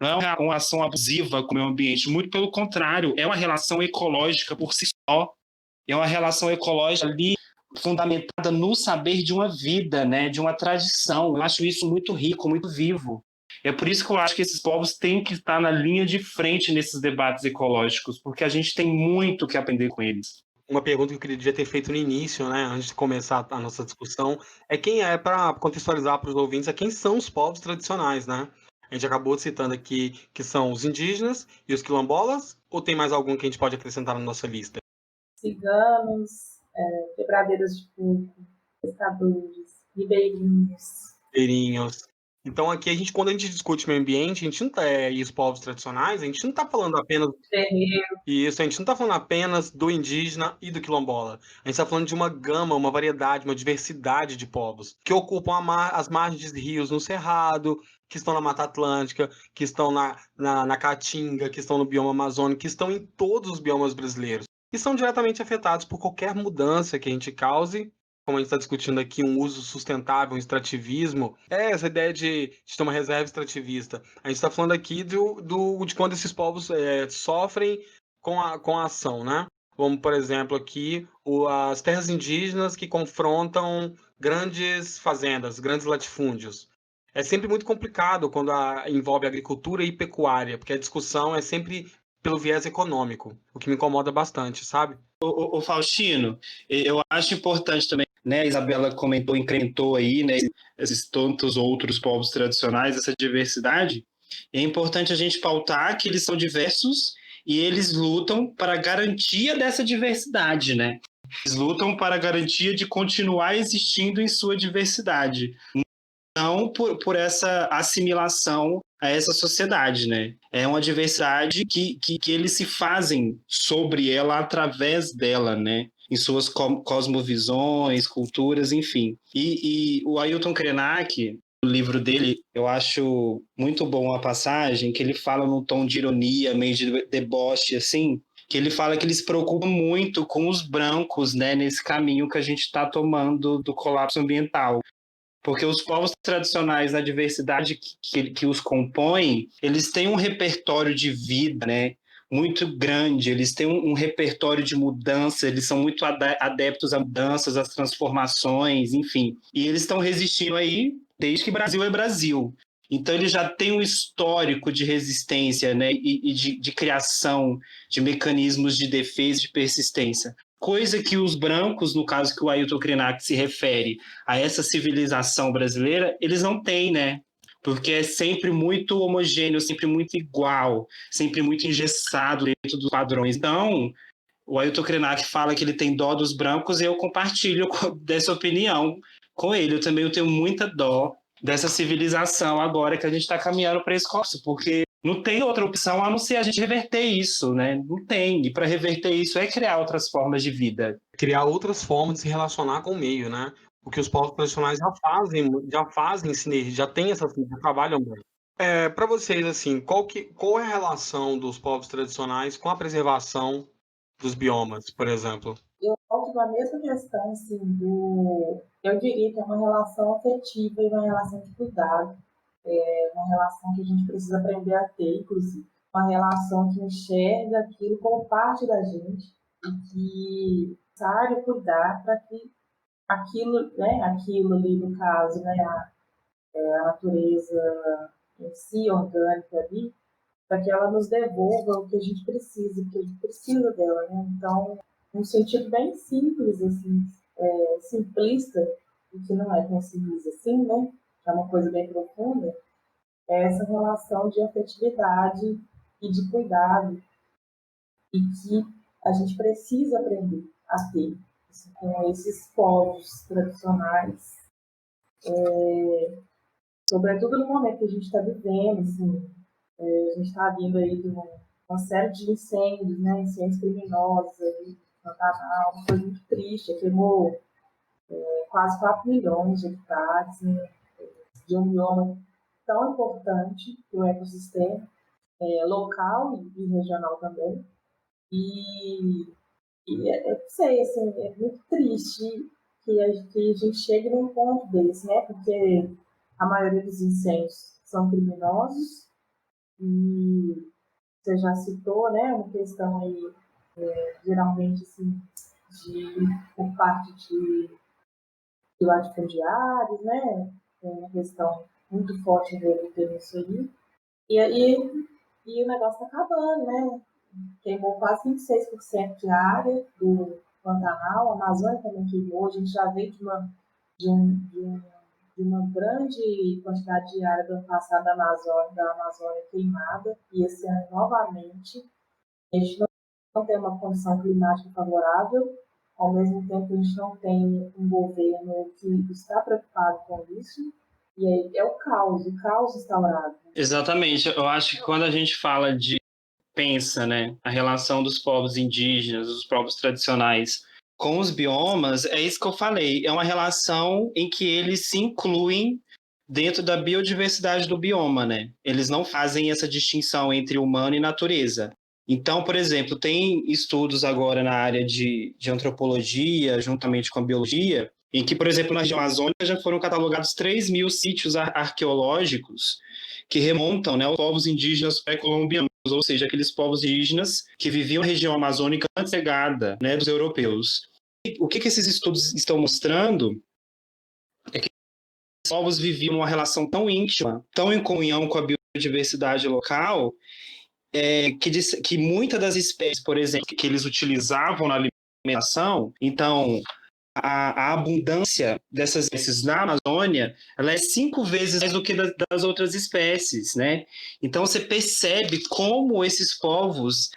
Não é uma relação abusiva com o meio ambiente, muito pelo contrário, é uma relação ecológica por si só. É uma relação ecológica ali fundamentada no saber de uma vida, né, de uma tradição. Eu acho isso muito rico, muito vivo. É por isso que eu acho que esses povos têm que estar na linha de frente nesses debates ecológicos, porque a gente tem muito que aprender com eles. Uma pergunta que eu queria ter feito no início, né, antes de começar a nossa discussão, para contextualizar para os ouvintes, quem são os povos tradicionais, né? A gente acabou citando aqui que são os indígenas e os quilombolas, ou tem mais algum que a gente pode acrescentar na nossa lista? Ciganos, quebradeiras de coco, pescadores, ribeirinhos. Ribeirinhos. Então aqui quando a gente discute meio ambiente, a gente não tá, e os povos tradicionais, a gente não está falando apenas isso, a gente não está falando apenas do indígena e do quilombola. A gente está falando de uma gama, uma variedade, uma diversidade de povos que ocupam as margens de rios no Cerrado, que estão na Mata Atlântica, que estão na Caatinga, que estão no bioma amazônico, que estão em todos os biomas brasileiros. E são diretamente afetados por qualquer mudança que a gente cause. Como a gente está discutindo aqui, um uso sustentável, um extrativismo, essa ideia de ter uma reserva extrativista. A gente está falando aqui de quando esses povos sofrem com a ação, né? Como, por exemplo, aqui as terras indígenas que confrontam grandes fazendas, grandes latifúndios. É sempre muito complicado quando envolve agricultura e pecuária, porque a discussão é sempre pelo viés econômico, o que me incomoda bastante, sabe? O Faustino, eu acho importante também né? A Isabela comentou, incrementou aí, né? Esses tantos outros povos tradicionais, essa diversidade. É importante a gente pautar que eles são diversos e eles lutam para a garantia dessa diversidade, né? Eles lutam para a garantia de continuar existindo em sua diversidade, não por essa assimilação a essa sociedade, né? É uma diversidade que eles se fazem sobre ela através dela, né? Em suas cosmovisões, culturas, enfim. E o Ailton Krenak, o livro dele, eu acho muito bom a passagem, que ele fala num tom de ironia, meio de deboche, assim, que ele fala que ele se preocupa muito com os brancos, né, nesse caminho que a gente está tomando do colapso ambiental. Porque os povos tradicionais, na diversidade que os compõem, eles têm um repertório de vida, né, muito grande, eles têm um repertório de mudança, eles são muito adeptos a mudanças, às transformações, enfim. E eles estão resistindo aí desde que Brasil é Brasil. Então, ele já tem um histórico de resistência, né, e de criação de mecanismos de defesa e de persistência. Coisa que os brancos, no caso que o Ailton Krenak se refere, a essa civilização brasileira, eles não têm, né? Porque é sempre muito homogêneo, sempre muito igual, sempre muito engessado dentro dos padrões. Então, o Ailton Krenak fala que ele tem dó dos brancos e eu compartilho dessa opinião com ele. Eu também tenho muita dó dessa civilização agora que a gente está caminhando para esse curso, porque não tem outra opção a não ser a gente reverter isso, né? Não tem. E para reverter isso é criar outras formas de vida. Criar outras formas de se relacionar com o meio, né? O que os povos tradicionais já fazem sinergia, já tem essa já trabalham bem. Para vocês, assim, qual é a relação dos povos tradicionais com a preservação dos biomas, por exemplo? Eu volto na mesma questão, assim, eu diria que é uma relação afetiva e uma relação de cuidado. É uma relação que a gente precisa aprender a ter, inclusive. Uma relação que enxerga aquilo como parte da gente e que sabe cuidar para que aquilo ali, no caso, né, a natureza em si, orgânica ali, para que ela nos devolva o que a gente precisa, porque a gente precisa dela, né? Então, num sentido bem simples, assim, simplista, e que não é tão simples assim, né? Que é uma coisa bem profunda, é essa relação de afetividade e de cuidado e que a gente precisa aprender a ter assim, com esses povos tradicionais, sobretudo no momento que a gente está vivendo, assim, a gente está vindo aí de uma série de incêndios, né, incêndios criminosos aí, no Pantanal, uma coisa muito triste, queimou quase 4 milhões de hectares, né, de um bioma tão importante para o ecossistema, local e regional também. E eu sei, assim, é muito triste que a gente chegue num ponto desse, né? Porque a maioria dos incêndios são criminosos e você já citou, né? Uma questão aí, geralmente, assim, por parte de latifundiários, né? Tem uma questão muito forte envolvida nisso aí. E o negócio está acabando, né? Queimou quase 26% de área do Pantanal, a Amazônia também queimou, a gente já veio de uma grande quantidade de área do ano passado da Amazônia queimada, e esse ano novamente. A gente não tem uma condição climática favorável, ao mesmo tempo a gente não tem um governo que está preocupado com isso, e aí é o caos instaurado. Exatamente. Eu acho que quando a gente fala pensa, né, a relação dos povos indígenas, dos povos tradicionais com os biomas, é isso que eu falei, é uma relação em que eles se incluem dentro da biodiversidade do bioma, né? Eles não fazem essa distinção entre humano e natureza. Então, por exemplo, tem estudos agora na área de antropologia, juntamente com a biologia, em que, por exemplo, na região amazônica já foram catalogados 3.000 sítios arqueológicos que remontam, né, aos povos indígenas pré-colombianos, ou seja, aqueles povos indígenas que viviam na região amazônica antes da chegada, né, dos europeus. E o que esses estudos estão mostrando é que os povos viviam uma relação tão íntima, tão em comunhão com a biodiversidade local, que muitas das espécies, por exemplo, que eles utilizavam na alimentação, então a abundância dessas espécies na Amazônia, ela é 5 vezes mais do que das outras espécies, né? Então você percebe como esses povos,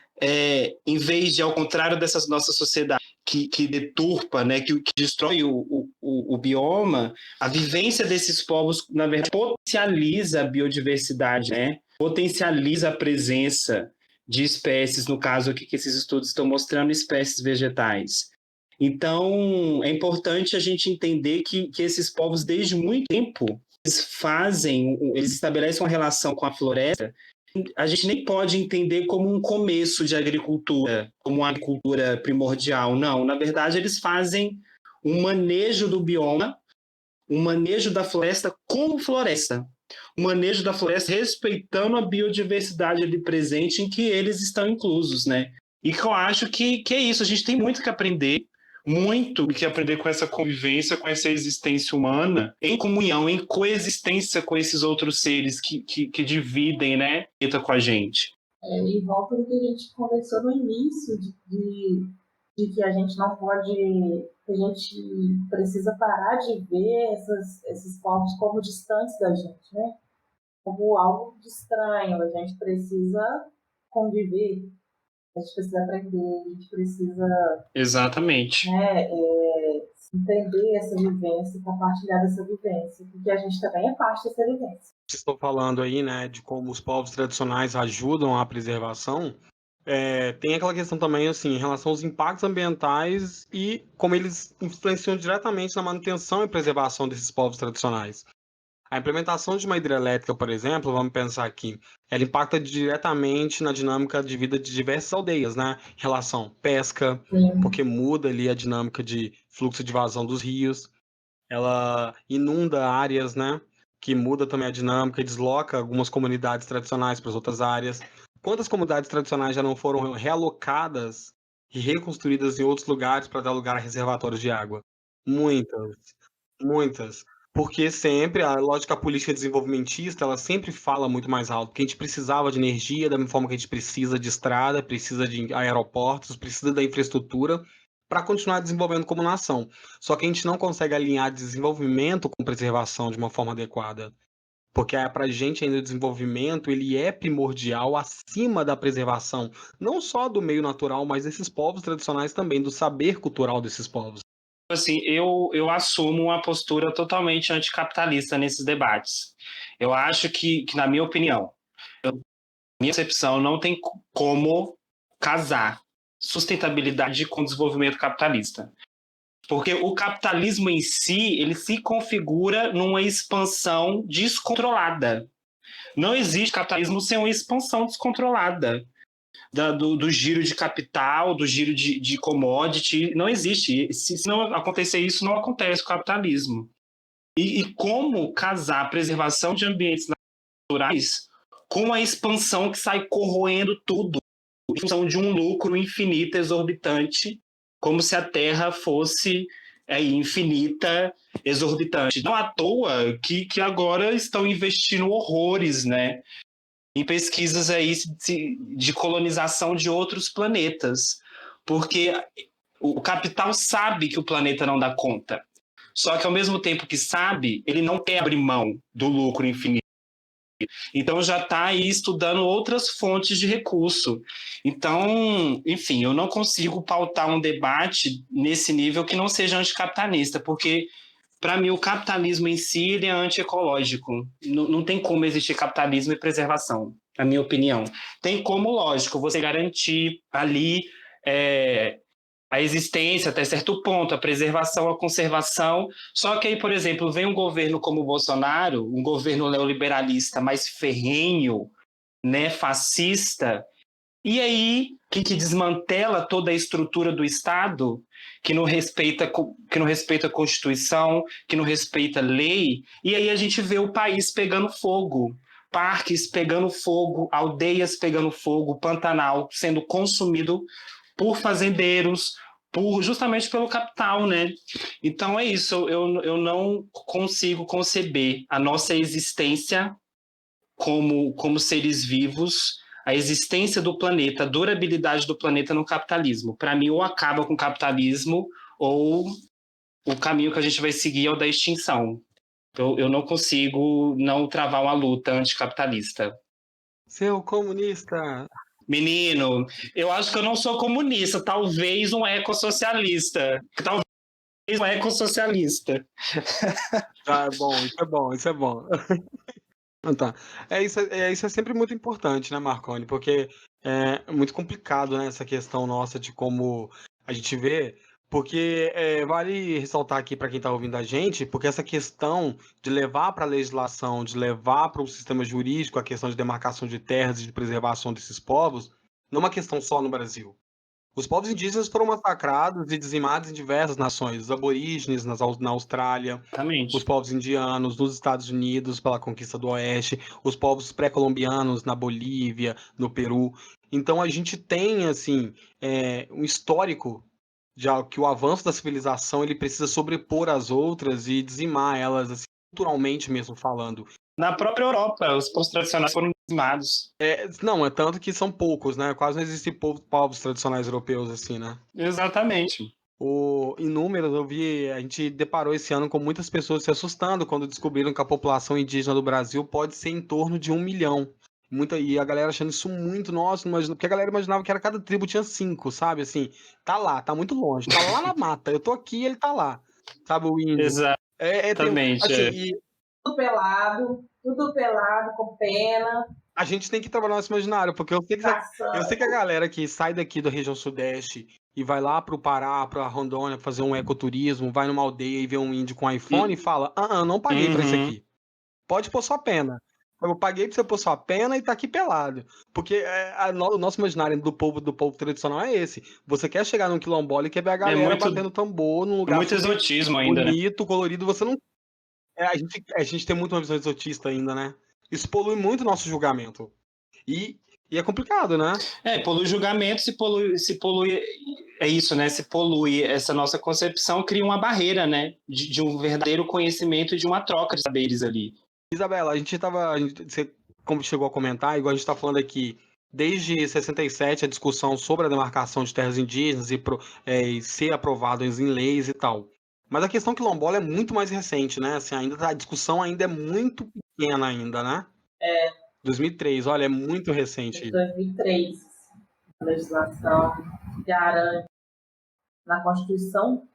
em vez de, ao contrário dessas nossas sociedades que deturpa, né, que destrói o bioma, a vivência desses povos, na verdade, potencializa a biodiversidade, né? Potencializa a presença de espécies, no caso aqui que esses estudos estão mostrando, espécies vegetais. Então, é importante a gente entender que esses povos, desde muito tempo, eles estabelecem uma relação com a floresta. A gente nem pode entender como um começo de agricultura, como uma agricultura primordial, não. Na verdade, eles fazem um manejo do bioma, um manejo da floresta como floresta. Um manejo da floresta respeitando a biodiversidade ali presente em que eles estão inclusos, né? E que eu acho que é isso, a gente tem muito que aprender com essa convivência, com essa existência humana, em comunhão, em coexistência com esses outros seres que dividem, né, com a gente. E volta do que a gente conversou no início, de que a gente não pode, que a gente precisa parar de ver esses povos como distantes da gente, né? Como algo de estranho, a gente precisa conviver, a gente precisa aprender, a gente precisa... Exatamente. Né, entender essa vivência, compartilhar essa vivência, porque a gente também é parte dessa vivência. Vocês estão falando aí, né, de como os povos tradicionais ajudam à preservação. Tem aquela questão também, assim, em relação aos impactos ambientais e como eles influenciam diretamente na manutenção e preservação desses povos tradicionais. A implementação de uma hidrelétrica, por exemplo, vamos pensar aqui, ela impacta diretamente na dinâmica de vida de diversas aldeias, né? Em relação à pesca, porque muda ali a dinâmica de fluxo de vazão dos rios, ela inunda áreas, né? Que muda também a dinâmica e desloca algumas comunidades tradicionais para as outras áreas. Quantas comunidades tradicionais já não foram realocadas e reconstruídas em outros lugares para dar lugar a reservatórios de água? Muitas, muitas. Porque sempre a lógica política desenvolvimentista, ela sempre fala muito mais alto, porque a gente precisava de energia da mesma forma que a gente precisa de estrada, precisa de aeroportos, precisa da infraestrutura para continuar desenvolvendo como nação. Só que a gente não consegue alinhar desenvolvimento com preservação de uma forma adequada. Porque para a gente ainda o desenvolvimento ele é primordial acima da preservação, não só do meio natural, mas desses povos tradicionais também, do saber cultural desses povos. Assim, eu assumo uma postura totalmente anticapitalista nesses debates. Eu acho que na minha opinião, minha concepção, não tem como casar sustentabilidade com desenvolvimento capitalista. Porque o capitalismo em si, ele se configura numa expansão descontrolada. Não existe capitalismo sem uma expansão descontrolada do giro de capital, do giro de commodity. Não existe. Se não acontecer isso, não acontece o capitalismo. E como casar a preservação de ambientes naturais com a expansão que sai corroendo tudo, em função de um lucro infinito, exorbitante, como se a Terra fosse infinita, exorbitante. Não à toa que agora estão investindo horrores, né, em pesquisas aí de colonização de outros planetas, porque o capital sabe que o planeta não dá conta. Só que ao mesmo tempo que sabe, ele não quer abrir mão do lucro infinito. Então já está aí estudando outras fontes de recurso. Então, enfim, eu não consigo pautar um debate nesse nível que não seja anticapitalista, porque para mim o capitalismo em si ele é antiecológico. Não tem como existir capitalismo e preservação, na minha opinião. Tem como, lógico, você garantir ali a existência até certo ponto, a preservação, a conservação. Só que aí, por exemplo, vem um governo como o Bolsonaro, um governo neoliberalista mais ferrenho, né, fascista, e aí que desmantela toda a estrutura do Estado, que não respeita a Constituição, que não respeita a lei, e aí a gente vê o país pegando fogo, parques pegando fogo, aldeias pegando fogo, Pantanal sendo consumido por fazendeiros, justamente pelo capital, né? Então é isso, eu não consigo conceber a nossa existência como seres vivos, a existência do planeta, a durabilidade do planeta no capitalismo. Para mim, ou acaba com o capitalismo, ou o caminho que a gente vai seguir é o da extinção. Eu não consigo não travar uma luta anticapitalista. Seu comunista! Menino, eu acho que eu não sou comunista, talvez um ecossocialista. Talvez um ecossocialista. Ah, é bom, isso é bom, isso é bom. Ah, tá. Isso é sempre muito importante, né, Marconi? Porque é muito complicado, né, essa questão nossa de como a gente vê, porque vale ressaltar aqui para quem está ouvindo a gente, porque essa questão de levar para a legislação, de levar para o sistema jurídico a questão de demarcação de terras e de preservação desses povos, não é uma questão só no Brasil. Os povos indígenas foram massacrados e dizimados em diversas nações, os aborígenes na Austrália, os Exatamente. povos indianos nos Estados Unidos pela conquista do Oeste, os povos pré-colombianos na Bolívia, no Peru. Então a gente tem assim um histórico de que o avanço da civilização ele precisa sobrepor as outras e dizimar elas assim, culturalmente mesmo falando. Na própria Europa, os povos tradicionais foram dizimados. Não, é tanto que são poucos, né? Quase não existem povos tradicionais europeus assim, né? Exatamente. Em números, a gente deparou esse ano com muitas pessoas se assustando quando descobriram que a população indígena do Brasil pode ser em torno de 1 milhão. E a galera achando isso muito, nossa, porque a galera imaginava que era cada tribo tinha 5, sabe? Assim, tá lá, tá muito longe, tá lá na mata. Eu tô aqui e ele tá lá, sabe? O índio. Exatamente. Assim, e tudo pelado, com pena, a gente tem que trabalhar nosso imaginário, porque eu sei que a caçando. galera que sai daqui da região sudeste e vai lá pro Pará, pra Rondônia, fazer um ecoturismo, vai numa aldeia e vê um índio com iPhone e fala: não paguei pra isso Uhum. aqui. Pode pôr sua pena. Eu paguei pra você pôr sua pena e tá aqui pelado. Porque o nosso imaginário do povo tradicional é esse. Você quer chegar num quilombola e quer ver a É galera batendo tambor num lugar muito super exotismo ainda, né? bonito, colorido. Você não. A gente tem muito uma visão exotista ainda, né? Isso polui muito o nosso julgamento. E é complicado, né? Polui julgamento, se polui, é isso, né? Se polui essa nossa concepção, cria uma barreira, né? De um verdadeiro conhecimento e de uma troca de saberes ali. Isabela, você como chegou a comentar, igual a gente está falando aqui, desde 67 a discussão sobre a demarcação de terras indígenas e ser aprovadas em leis e tal. Mas a questão quilombola é muito mais recente, né? Assim, a discussão ainda é muito pequena ainda, né? 2003, olha, é muito recente. Em 2003, a legislação garante, na Constituição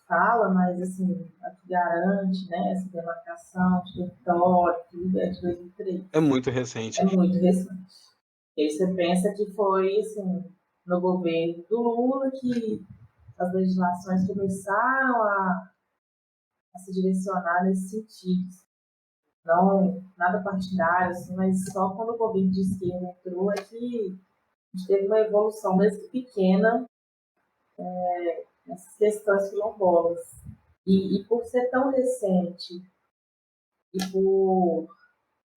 fala, mas assim, a que garante, né, essa demarcação de território, tudo é de 2003. É muito recente. É muito recente. E aí você pensa que foi, assim, no governo do Lula que as legislações começaram a se direcionar nesse sentido. Não, nada partidário, assim, mas só quando o governo de esquerda entrou é que a gente teve uma evolução, mesmo que pequena, nessas questões quilombolas. E por ser tão recente e por,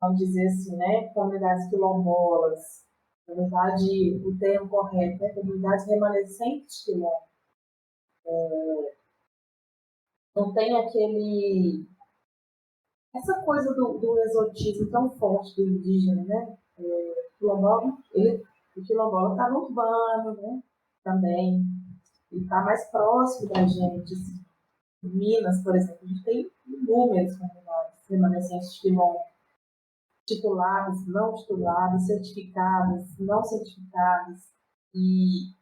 vamos dizer assim, né, comunidades quilombolas, na verdade, o termo correto é comunidades remanescentes quilombolas, não tem essa coisa do exotismo tão forte do indígena, né? O quilombola está no urbano, né? Também. Ele está mais próximo da gente. Assim. Em Minas, por exemplo, a gente tem inúmeras comunidades remanescentes de quilombo, tituladas, não tituladas, certificadas, não certificadas. E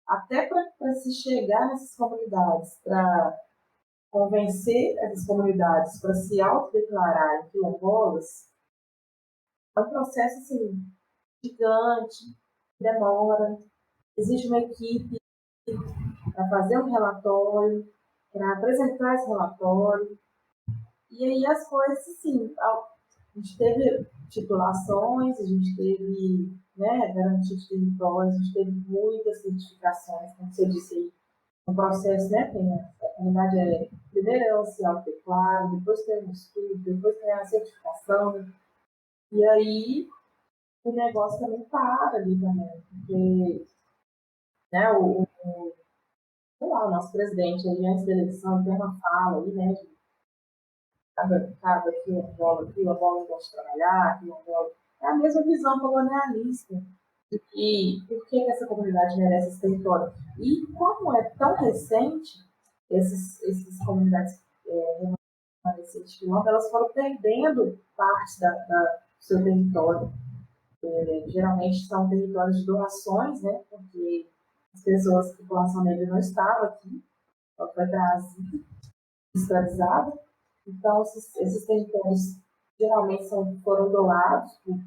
até para se chegar nessas comunidades, para convencer essas comunidades para se autodeclararem quilombolas, é um processo assim, gigante, demora, existe uma equipe para fazer um relatório, para apresentar esse relatório, e aí as coisas, assim, a gente teve titulações, a gente teve garantia de territórios, a gente teve muitas certificações, como você disse aí, um processo, né? Tem a comunidade primeiro ela se autodeclara, depois tem um estudo, depois tem a certificação, e aí o negócio também para ali também, porque né, sei lá, o nosso presidente ali antes da eleição tem uma fala aí, né, de cada quilombola gosta de trabalhar, quilombola. É a mesma visão colonialista de que por que essa comunidade merece esse território. E como é tão recente, essas comunidades remanescentes quilombo, elas foram perdendo parte do seu território. Geralmente são territórios de doações, né? Porque as pessoas, a população negra não estava aqui, ela foi trazida, escravizada. Então, esses territórios geralmente foram doados por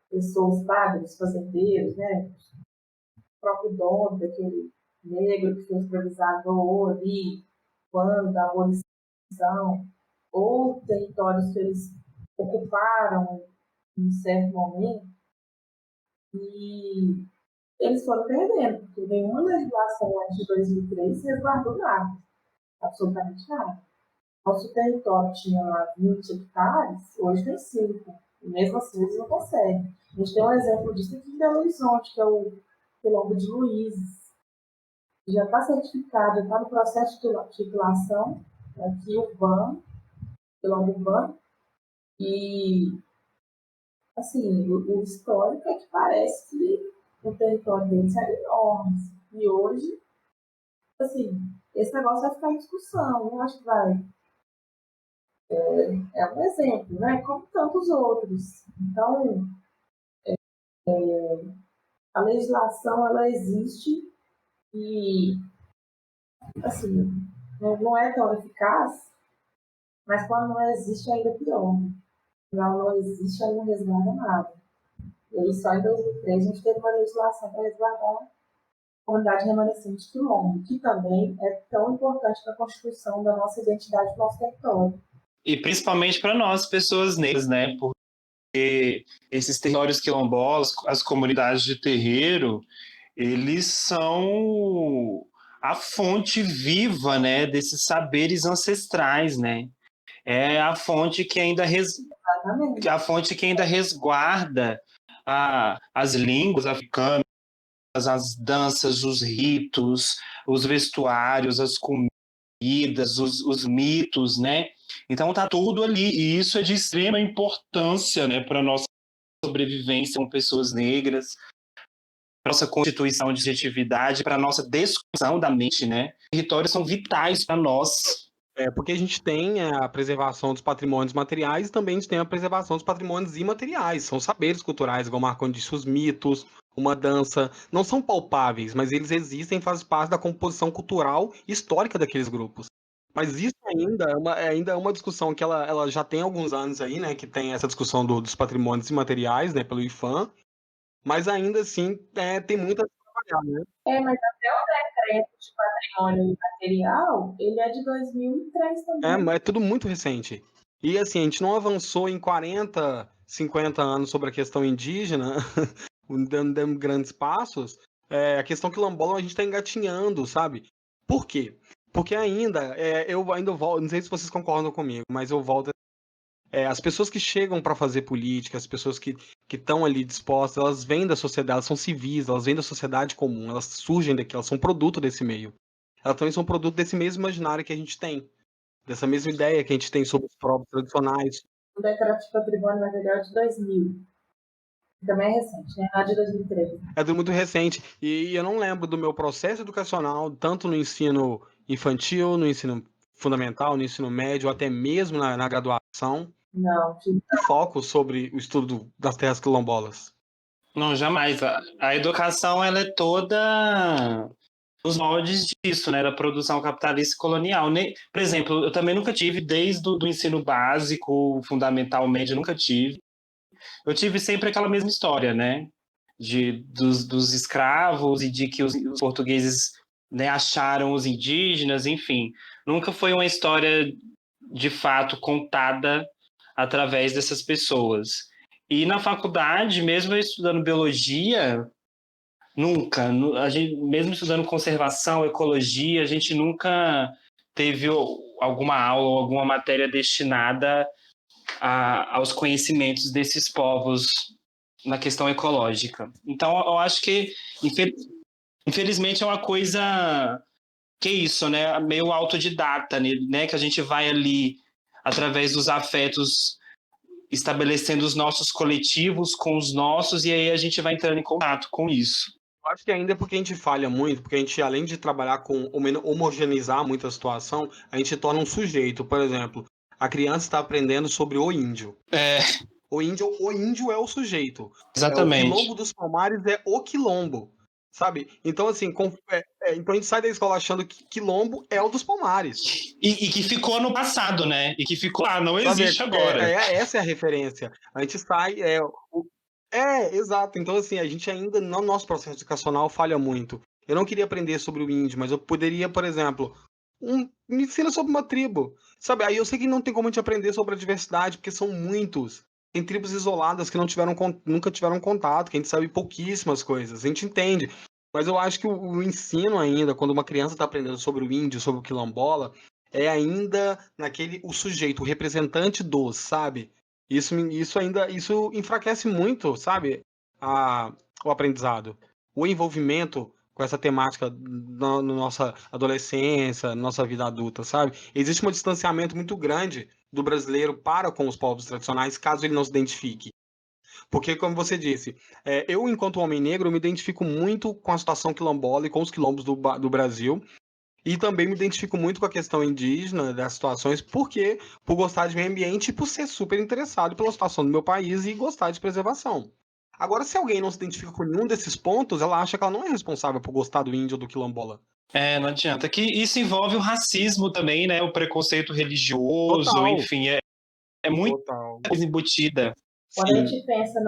pessoas, padres, fazendeiros, né? O próprio dono daquele negro que foi escravizado doou ali, quando da abolição, ou territórios que eles ocuparam em um certo momento, e eles foram perdendo, porque nenhuma legislação antes de 2003 resguardou nada, absolutamente nada. Nosso território tinha lá 20 hectares, hoje tem 5. E mesmo assim eles não conseguem. A gente tem um exemplo disso aqui em Belo Horizonte, que é o Quilombo de Luizes. Já está certificado, já está no processo de titulação, aqui urbano, Quilombo urbano. E, assim, o histórico é que parece que o território deles era enorme. E hoje, assim, esse negócio vai ficar em discussão. Eu acho que vai. É um exemplo, né? Como tantos outros. Então, a legislação, ela existe e, assim, não é tão eficaz, mas quando não existe, ainda é pior. Quando não existe, ainda não resguarda nada. E aí, só em 2003, a gente teve uma legislação para resguardar a comunidade remanescente de quilombo, que também é tão importante para a constituição da nossa identidade do nosso território. E principalmente para nós, pessoas negras, né? Porque esses territórios quilombolas, as comunidades de terreiro, eles são a fonte viva, né, desses saberes ancestrais, né? É a fonte que ainda resguarda as línguas africanas, as danças, os ritos, os vestuários, as comidas, os mitos, né? Então tá tudo ali e isso é de extrema importância, né, para nossa sobrevivência como pessoas negras, para nossa constituição de subjetividade, para nossa desconstrução da mente, né? Territórios são vitais para nós. Porque a gente tem a preservação dos patrimônios materiais e também a gente tem a preservação dos patrimônios imateriais. São saberes culturais, igual o Marconi disse, os mitos, uma dança. Não são palpáveis, mas eles existem e fazem parte da composição cultural e histórica daqueles grupos. Mas isso ainda é uma discussão que ela já tem alguns anos aí, né? Que tem essa discussão dos patrimônios imateriais, né? Pelo IFAM. Mas ainda assim, tem muito a trabalhar, né? Mas até o decreto de patrimônio imaterial, ele é de 2003 também. É tudo muito recente. E assim, a gente não avançou em 40, 50 anos sobre a questão indígena, dando grandes passos. A questão quilombola a gente está engatinhando, sabe? Por quê? Porque eu ainda volto, não sei se vocês concordam comigo, mas eu volto. As pessoas que chegam para fazer política, as pessoas que estão ali dispostas, elas vêm da sociedade, elas são civis, elas vêm da sociedade comum, elas surgem daqui, elas são produto desse meio. Elas também são produto desse mesmo imaginário que a gente tem, dessa mesma ideia que a gente tem sobre os povos tradicionais. O decreto de patrimônio material é de 2000. Também é recente, né? Não é de 2013. É tudo muito recente. E eu não lembro do meu processo educacional, tanto no ensino infantil, no ensino fundamental, no ensino médio, até mesmo na graduação, Não, foco sobre o estudo das terras quilombolas. Não, jamais. A educação ela é toda nos moldes disso, né, da produção capitalista e colonial. Por exemplo, eu também nunca tive, desde o ensino básico, fundamental, médio, nunca tive. Eu tive sempre aquela mesma história, né, dos escravos e de que os portugueses, né, acharam os indígenas, enfim. Nunca foi uma história de fato contada através dessas pessoas. E na faculdade, mesmo eu estudando biologia, nunca, a gente, mesmo estudando conservação, ecologia, a gente nunca teve alguma aula ou alguma matéria destinada aos conhecimentos desses povos na questão ecológica. Então, eu acho que, infelizmente, é uma coisa que é isso, né? Meio autodidata, né? Que a gente vai ali, através dos afetos, estabelecendo os nossos coletivos com os nossos, e aí a gente vai entrando em contato com isso. Eu acho que ainda é porque a gente falha muito, porque a gente, além de trabalhar com homogeneizar muito a situação, a gente torna um sujeito. Por exemplo, a criança está aprendendo sobre o índio. É, O índio é o sujeito. O exatamente. quilombo dos Palmares é o quilombo. Sabe? Então, assim, então a gente sai da escola achando que quilombo é o dos Palmares. E que ficou no passado, né? E que ficou lá, não Sabe? existe agora. Essa é a referência. A gente sai. Exato. Então, assim, a gente ainda, no nosso processo educacional, falha muito. Eu não queria aprender sobre o índio, mas eu poderia, por exemplo, me ensina sobre uma tribo. Sabe? Aí eu sei que não tem como a gente aprender sobre a diversidade, porque são muitos. Tem tribos isoladas que nunca tiveram contato, que a gente sabe pouquíssimas coisas. A gente entende. Mas eu acho que o ensino ainda, quando uma criança está aprendendo sobre o índio, sobre o quilombola, é ainda o sujeito, o representante dos, sabe? Isso enfraquece muito, sabe? O aprendizado. O envolvimento com essa temática na nossa adolescência, na nossa vida adulta, sabe? Existe um distanciamento muito grande do brasileiro para com os povos tradicionais, caso ele não se identifique. Porque, como você disse, eu, enquanto homem negro, me identifico muito com a situação quilombola e com os quilombos do Brasil, e também me identifico muito com a questão indígena das situações, porque por gostar de meio ambiente e por ser super interessado pela situação do meu país e gostar de preservação. Agora, se alguém não se identifica com nenhum desses pontos, ela acha que ela não é responsável por gostar do índio ou do quilombola. É, não adianta. Que isso envolve o racismo também, né? O preconceito religioso, Total, enfim, é muita total. coisa embutida. Quando a Sim, gente pensa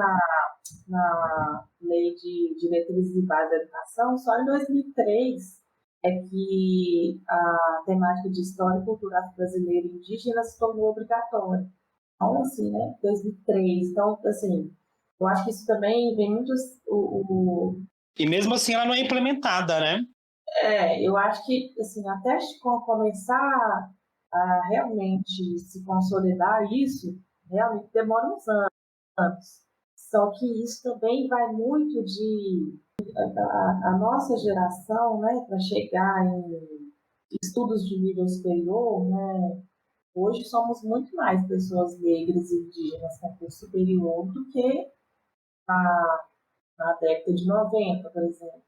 na Lei de Diretrizes e Bases da Educação, só em 2003 é que a temática de história e cultura brasileira e indígena se tornou obrigatória. Então, assim, né? 2003. Então, assim, eu acho que isso também vem muito. E mesmo assim ela não é implementada, né? Eu acho que, assim, até começar a realmente se consolidar isso, realmente demora uns anos. Só que isso também vai muito de a nossa geração, né, para chegar em estudos de nível superior, né, hoje somos muito mais pessoas negras e indígenas com curso superior do que na, na década de 90, por exemplo.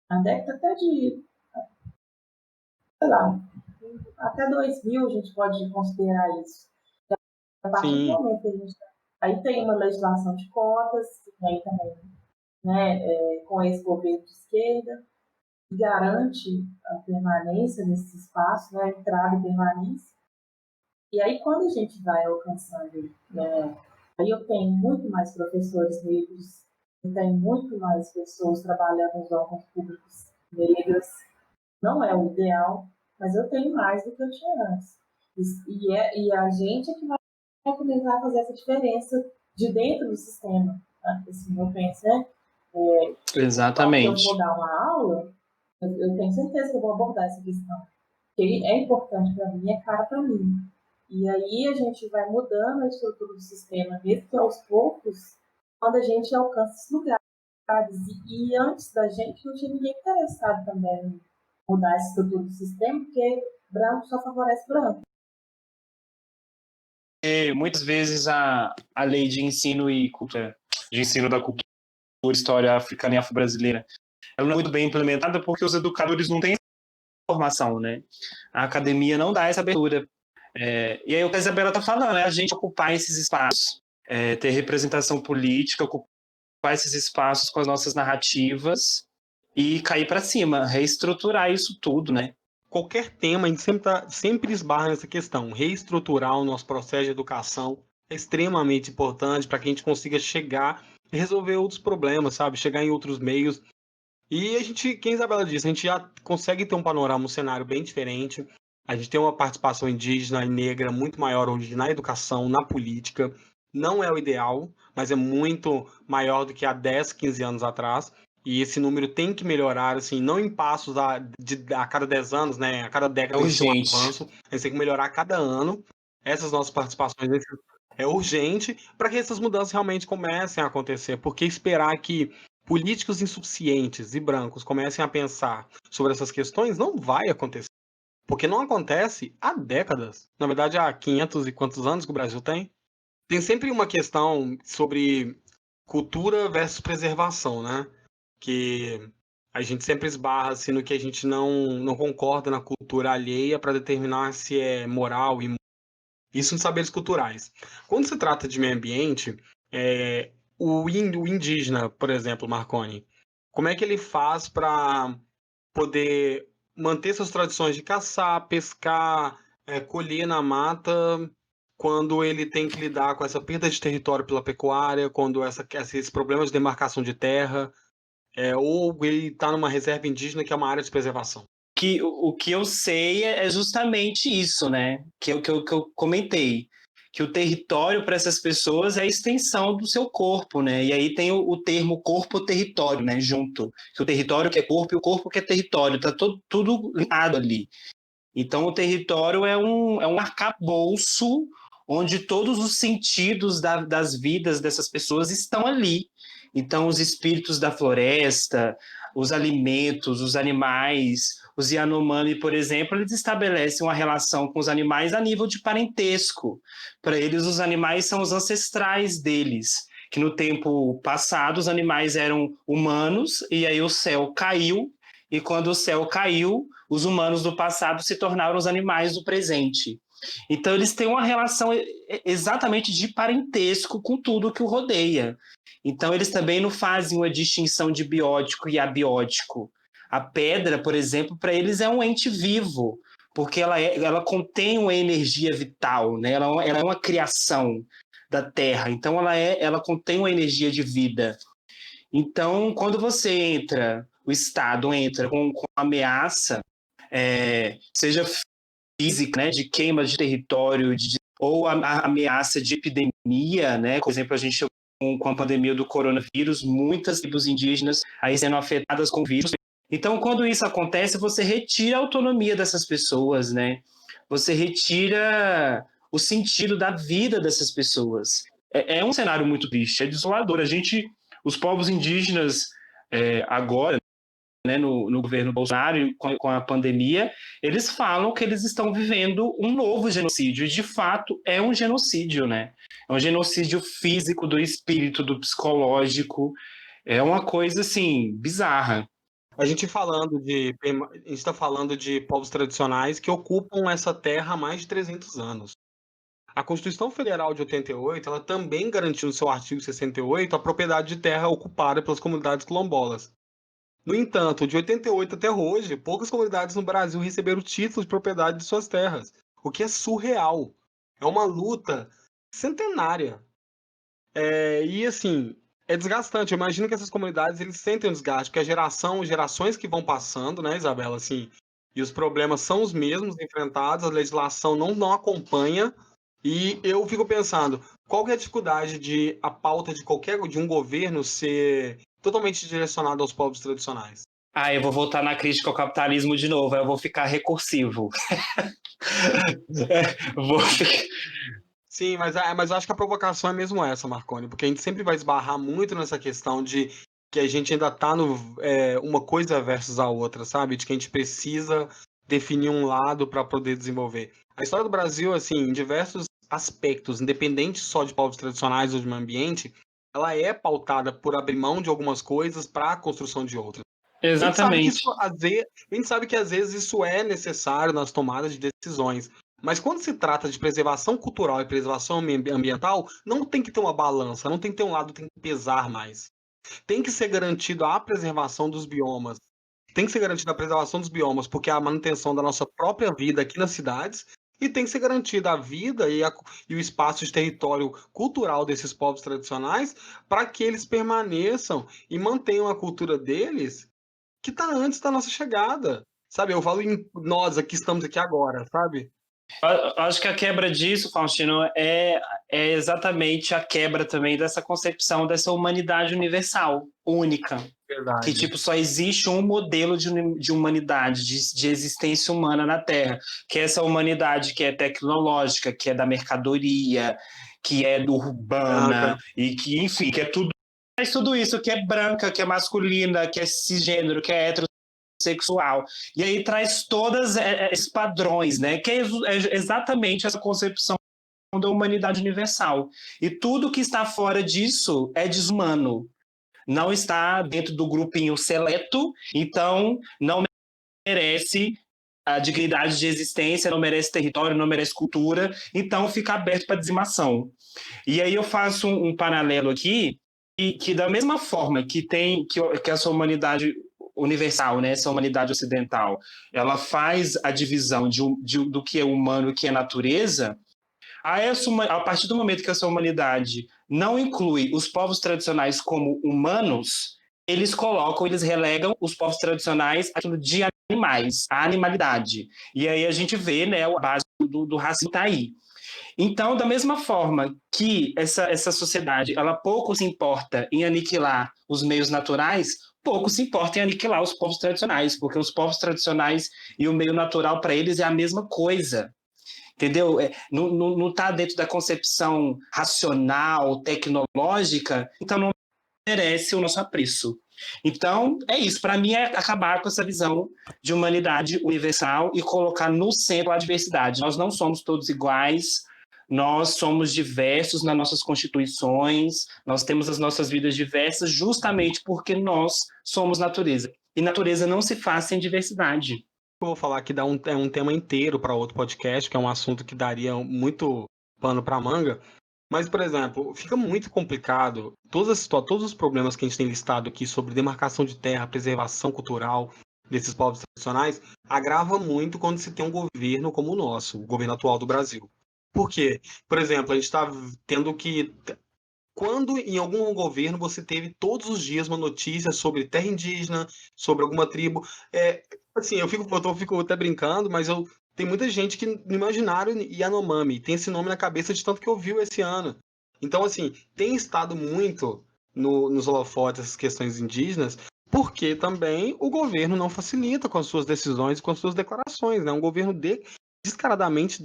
Na década até de, sei lá, até 2000 a gente pode considerar isso. A partir do sim, momento que a gente. Aí tem uma legislação de cotas, que vem também, né, com esse governo de esquerda, que garante a permanência nesse espaço, né, a entrada e permanência. E aí, quando a gente vai alcançando, né, aí eu tenho muito mais professores negros, eu tenho muito mais pessoas trabalhando nos órgãos públicos negras. Não é o ideal, mas eu tenho mais do que eu tinha antes. E a gente é que vai começar a fazer essa diferença de dentro do sistema. Tá? Assim, eu penso, né? Quando eu vou Exatamente. dar uma aula, eu tenho certeza que eu vou abordar essa questão. Porque é importante para mim, é cara para mim. E aí a gente vai mudando a estrutura do sistema, mesmo que aos poucos, quando a gente alcança esses lugares. E antes da gente não tinha ninguém interessado também em mudar essa estrutura do sistema, porque branco só favorece branco. E muitas vezes a lei de ensino e cultura, de ensino da cultura, história africana e afro-brasileira, ela não é muito bem implementada porque os educadores não têm formação, né? A academia não dá essa abertura. E aí o que a Isabela está falando, é a gente ocupar esses espaços, ter representação política, ocupar esses espaços com as nossas narrativas e cair para cima, reestruturar isso tudo, né? qualquer tema, a gente sempre esbarra nessa questão. Reestruturar o nosso processo de educação é extremamente importante para que a gente consiga chegar e resolver outros problemas, sabe? Chegar em outros meios. E a gente, quem Isabela disse, a gente já consegue ter um panorama, um cenário bem diferente. A gente tem uma participação indígena e negra muito maior hoje na educação, na política. Não é o ideal, mas é muito maior do que há 10, 15 anos atrás. E esse número tem que melhorar, assim, não em passos a cada 10 anos, né? A cada É década a gente tem um urgente. avanço. A gente tem que melhorar a cada ano. Essas nossas participações é urgente para que essas mudanças realmente comecem a acontecer. Porque esperar que políticos insuficientes e brancos comecem a pensar sobre essas questões não vai acontecer. Porque não acontece há décadas. Na verdade, há 500 e quantos anos que o Brasil tem? Tem sempre uma questão sobre cultura versus preservação, né? Que A gente sempre esbarra assim, no que a gente não concorda na cultura alheia para determinar se é moral e isso em saberes culturais. Quando se trata de meio ambiente, o indígena, por exemplo, Marconi, como é que ele faz para poder manter suas tradições de caçar, pescar, colher na mata, quando ele tem que lidar com essa perda de território pela pecuária, quando esses problemas de demarcação de terra, ou ele está numa reserva indígena que é uma área de preservação? O que eu sei é justamente isso, né? Que eu comentei. Que o território para essas pessoas é a extensão do seu corpo, né? E aí tem o termo corpo-território, né? Junto. Que o território que é corpo e o corpo que é território. Tá tudo ligado ali. Então, o território é um arcabouço onde todos os sentidos das vidas dessas pessoas estão ali. Então, os espíritos da floresta, os alimentos, os animais, os Yanomami, por exemplo, eles estabelecem uma relação com os animais a nível de parentesco. Para eles, os animais são os ancestrais deles, que no tempo passado os animais eram humanos, e aí o céu caiu, e quando o céu caiu, os humanos do passado se tornaram os animais do presente. Então, eles têm uma relação exatamente de parentesco com tudo que o rodeia. Então, eles também não fazem uma distinção de biótico e abiótico. A pedra, por exemplo, para eles é um ente vivo, porque ela contém uma energia vital, né? Ela é uma criação da Terra, então ela contém uma energia de vida. Então, quando o Estado entra com ameaça, seja física, né, de queima de território, ou a ameaça de epidemia, né? Por exemplo, a gente com a pandemia do coronavírus, muitas tribos indígenas aí sendo afetadas com o vírus. Então, quando isso acontece, você retira a autonomia dessas pessoas, né? Você retira o sentido da vida dessas pessoas. É um cenário muito triste, é desolador. Os povos indígenas, agora, né, no governo Bolsonaro, com a pandemia, eles falam que eles estão vivendo um novo genocídio, e de fato é um genocídio, né? É um genocídio físico, do espírito, do psicológico, é uma coisa, assim, bizarra. A gente está falando de povos tradicionais que ocupam essa terra há mais de 300 anos. A Constituição Federal de 88, ela também garantiu no seu artigo 68 a propriedade de terra ocupada pelas comunidades quilombolas. No entanto, de 88 até hoje, poucas comunidades no Brasil receberam o título de propriedade de suas terras, o que é surreal. É uma luta centenária. E assim, é desgastante. Eu imagino que essas comunidades eles sentem um desgaste, porque gerações que vão passando, né, Isabela, assim, e os problemas são os mesmos enfrentados, a legislação não acompanha, e eu fico pensando, qual que é a dificuldade de a pauta de um governo ser totalmente direcionada aos povos tradicionais? Eu vou voltar na crítica ao capitalismo de novo, eu vou ficar recursivo. vou ficar... Sim, mas eu acho que a provocação é mesmo essa, Marconi, porque a gente sempre vai esbarrar muito nessa questão de que a gente ainda está uma coisa versus a outra, sabe? De que a gente precisa definir um lado para poder desenvolver. A história do Brasil, assim, em diversos aspectos, independente só de povos tradicionais ou de meio ambiente, ela é pautada por abrir mão de algumas coisas para a construção de outras. Exatamente. A gente sabe que às vezes isso é necessário nas tomadas de decisões. Mas quando se trata de preservação cultural e preservação ambiental, não tem que ter uma balança, não tem que ter um lado que tem que pesar mais. Tem que ser garantido a preservação dos biomas. Tem que ser garantida a preservação dos biomas, porque é a manutenção da nossa própria vida aqui nas cidades, e tem que ser garantida a vida e o espaço de território cultural desses povos tradicionais para que eles permaneçam e mantenham a cultura deles que está antes da nossa chegada. Sabe, eu falo em nós aqui, estamos aqui agora, sabe? Acho que a quebra disso, Faustino, é exatamente a quebra também dessa concepção dessa humanidade universal, única. Que, Verdade. tipo, só existe um modelo de humanidade, de existência humana na Terra, que é essa humanidade que é tecnológica, que é da mercadoria, que é urbana, Branca. e que, enfim, que é tudo isso, que é branca, que é masculina, que é cisgênero, que é heterossexual. E aí traz todos esses padrões, né? Que é exatamente essa concepção da humanidade universal. E tudo que está fora disso é desumano. não está dentro do grupinho seleto, então não merece a dignidade de existência, não merece território, não merece cultura, então fica aberto para dizimação. E aí eu faço um paralelo aqui, que da mesma forma que essa humanidade universal, né, essa humanidade ocidental, ela faz a divisão do que é humano e o que é natureza, a partir do momento que essa humanidade não inclui os povos tradicionais como humanos, eles relegam os povos tradicionais àquilo de animais, a animalidade. E aí a gente vê, né, a base do racismo está aí. Então, da mesma forma que essa sociedade ela pouco se importa em aniquilar os meios naturais, pouco se importa em aniquilar os povos tradicionais, porque os povos tradicionais e o meio natural para eles é a mesma coisa. Entendeu? Não está dentro da concepção racional, tecnológica, então não merece o nosso apreço. Então, é isso. Para mim, é acabar com essa visão de humanidade universal e colocar no centro a diversidade. Nós não somos todos iguais, nós somos diversos nas nossas constituições, nós temos as nossas vidas diversas justamente porque nós somos natureza. E natureza não se faz sem diversidade. Eu vou falar que é um tema inteiro para outro podcast, que é um assunto que daria muito pano para manga. Mas, por exemplo, fica muito complicado. Todos os problemas que a gente tem listado aqui sobre demarcação de terra, preservação cultural desses povos tradicionais, agrava muito quando se tem um governo como o nosso, o governo atual do Brasil. Por quê? Por exemplo, a gente está tendo que. Quando em algum governo você teve todos os dias uma notícia sobre terra indígena, sobre alguma tribo, assim, eu fico até brincando, mas tem muita gente que no imaginário Yanomami tem esse nome na cabeça de tanto que ouviu esse ano. Então, assim, tem estado muito nos holofotes essas questões indígenas, porque também o governo não facilita com as suas decisões e com as suas declarações, né? Um governo descaradamente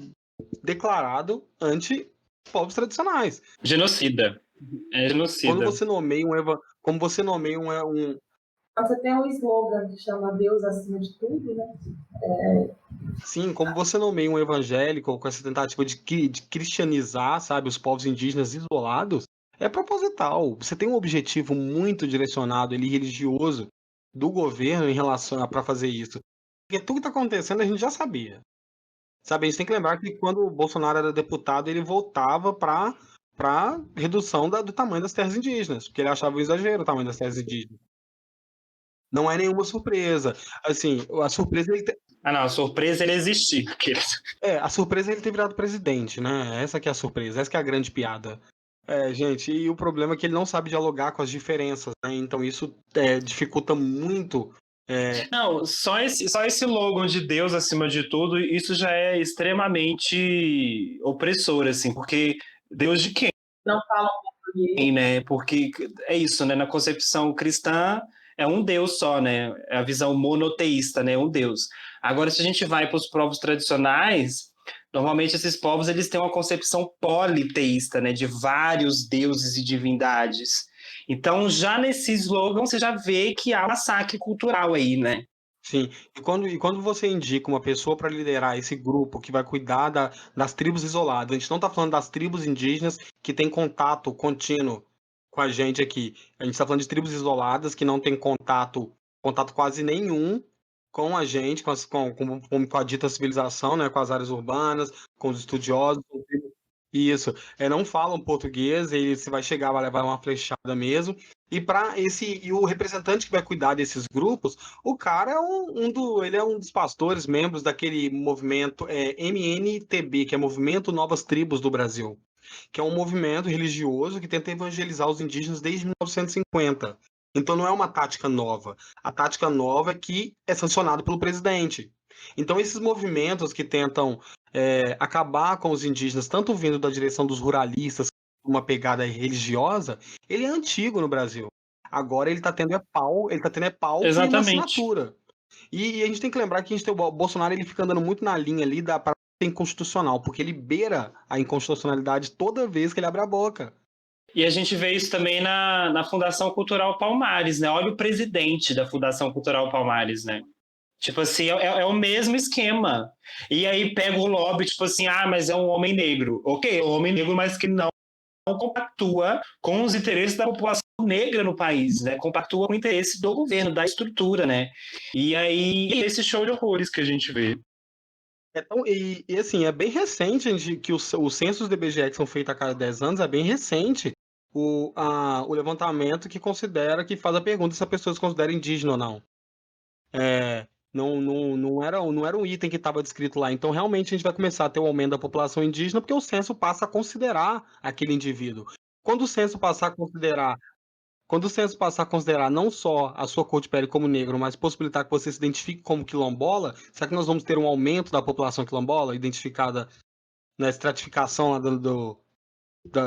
declarado anti-povos tradicionais. Genocida. É genocida. Quando você nomeia como você nomeia Você tem um slogan que chama Deus acima de tudo, né? Sim, como você nomeia um evangélico com essa tentativa de cristianizar, sabe, os povos indígenas isolados, é proposital. Você tem um objetivo muito direcionado ali, religioso, do governo em relação para fazer isso. Porque tudo que está acontecendo a gente já sabia. Sabe, a gente tem que lembrar que quando o Bolsonaro era deputado, ele voltava para redução do tamanho das terras indígenas, porque ele achava um exagero o tamanho das terras indígenas. Não é nenhuma surpresa. Assim, a surpresa Não, a surpresa ele existir. a surpresa é ele ter virado presidente, né? Essa que é a surpresa, essa que é a grande piada. Gente, e o problema é que ele não sabe dialogar com as diferenças, né? Então isso dificulta muito. Não, só esse logo de Deus acima de tudo, isso já é extremamente opressor, assim, porque Deus de quem, Não falam português. né? Porque é isso, né? Na concepção cristã é um Deus só, né? É a visão monoteísta, né? Um Deus. Agora, se a gente vai para os povos tradicionais, normalmente esses povos eles têm uma concepção politeísta, né? De vários deuses e divindades. Então, já nesse slogan, você já vê que há um massacre cultural aí, né? Sim, e quando você indica uma pessoa para liderar esse grupo que vai cuidar das tribos isoladas, a gente não está falando das tribos indígenas que têm contato contínuo com a gente aqui. A gente está falando de tribos isoladas que não têm contato quase nenhum com a gente, com a dita civilização, né, com as áreas urbanas, com os estudiosos. Isso, não falam português, e você vai chegar, vai levar uma flechada mesmo. E o representante que vai cuidar desses grupos, o cara é ele é um dos pastores, membros daquele movimento MNTB, que é Movimento Novas Tribos do Brasil, que é um movimento religioso que tenta evangelizar os indígenas desde 1950. Então não é uma tática nova. A tática nova é que é sancionado pelo presidente. Então esses movimentos que tentam acabar com os indígenas, tanto vindo da direção dos ruralistas, uma pegada religiosa, ele é antigo no Brasil. Agora ele está tendo pau e na Exatamente. assinatura. E a gente tem que lembrar que o Bolsonaro ele fica andando muito na linha ali da inconstitucional, porque ele beira a inconstitucionalidade toda vez que ele abre a boca. E a gente vê isso também na Fundação Cultural Palmares, né? Olha o presidente da Fundação Cultural Palmares, né? Tipo assim, é o mesmo esquema. E aí pega o lobby, tipo assim, mas é um homem negro. Ok, é um homem negro, mas que não compactua com os interesses da população negra no país, né? Compactua com o interesse do governo, da estrutura, né? E aí, esse show de horrores que a gente vê. Então, assim, é bem recente que os censos do IBGE que são feitos a cada 10 anos, é bem recente o levantamento que faz a pergunta se a pessoa se considera indígena ou não. Não era um item que estava descrito lá. Então, realmente, a gente vai começar a ter o aumento da população indígena porque o censo passa a considerar aquele indivíduo. Quando o censo passar a considerar Quando o censo passar a considerar não só a sua cor de pele como negro, mas possibilitar que você se identifique como quilombola, será que nós vamos ter um aumento da população quilombola identificada na estratificação lá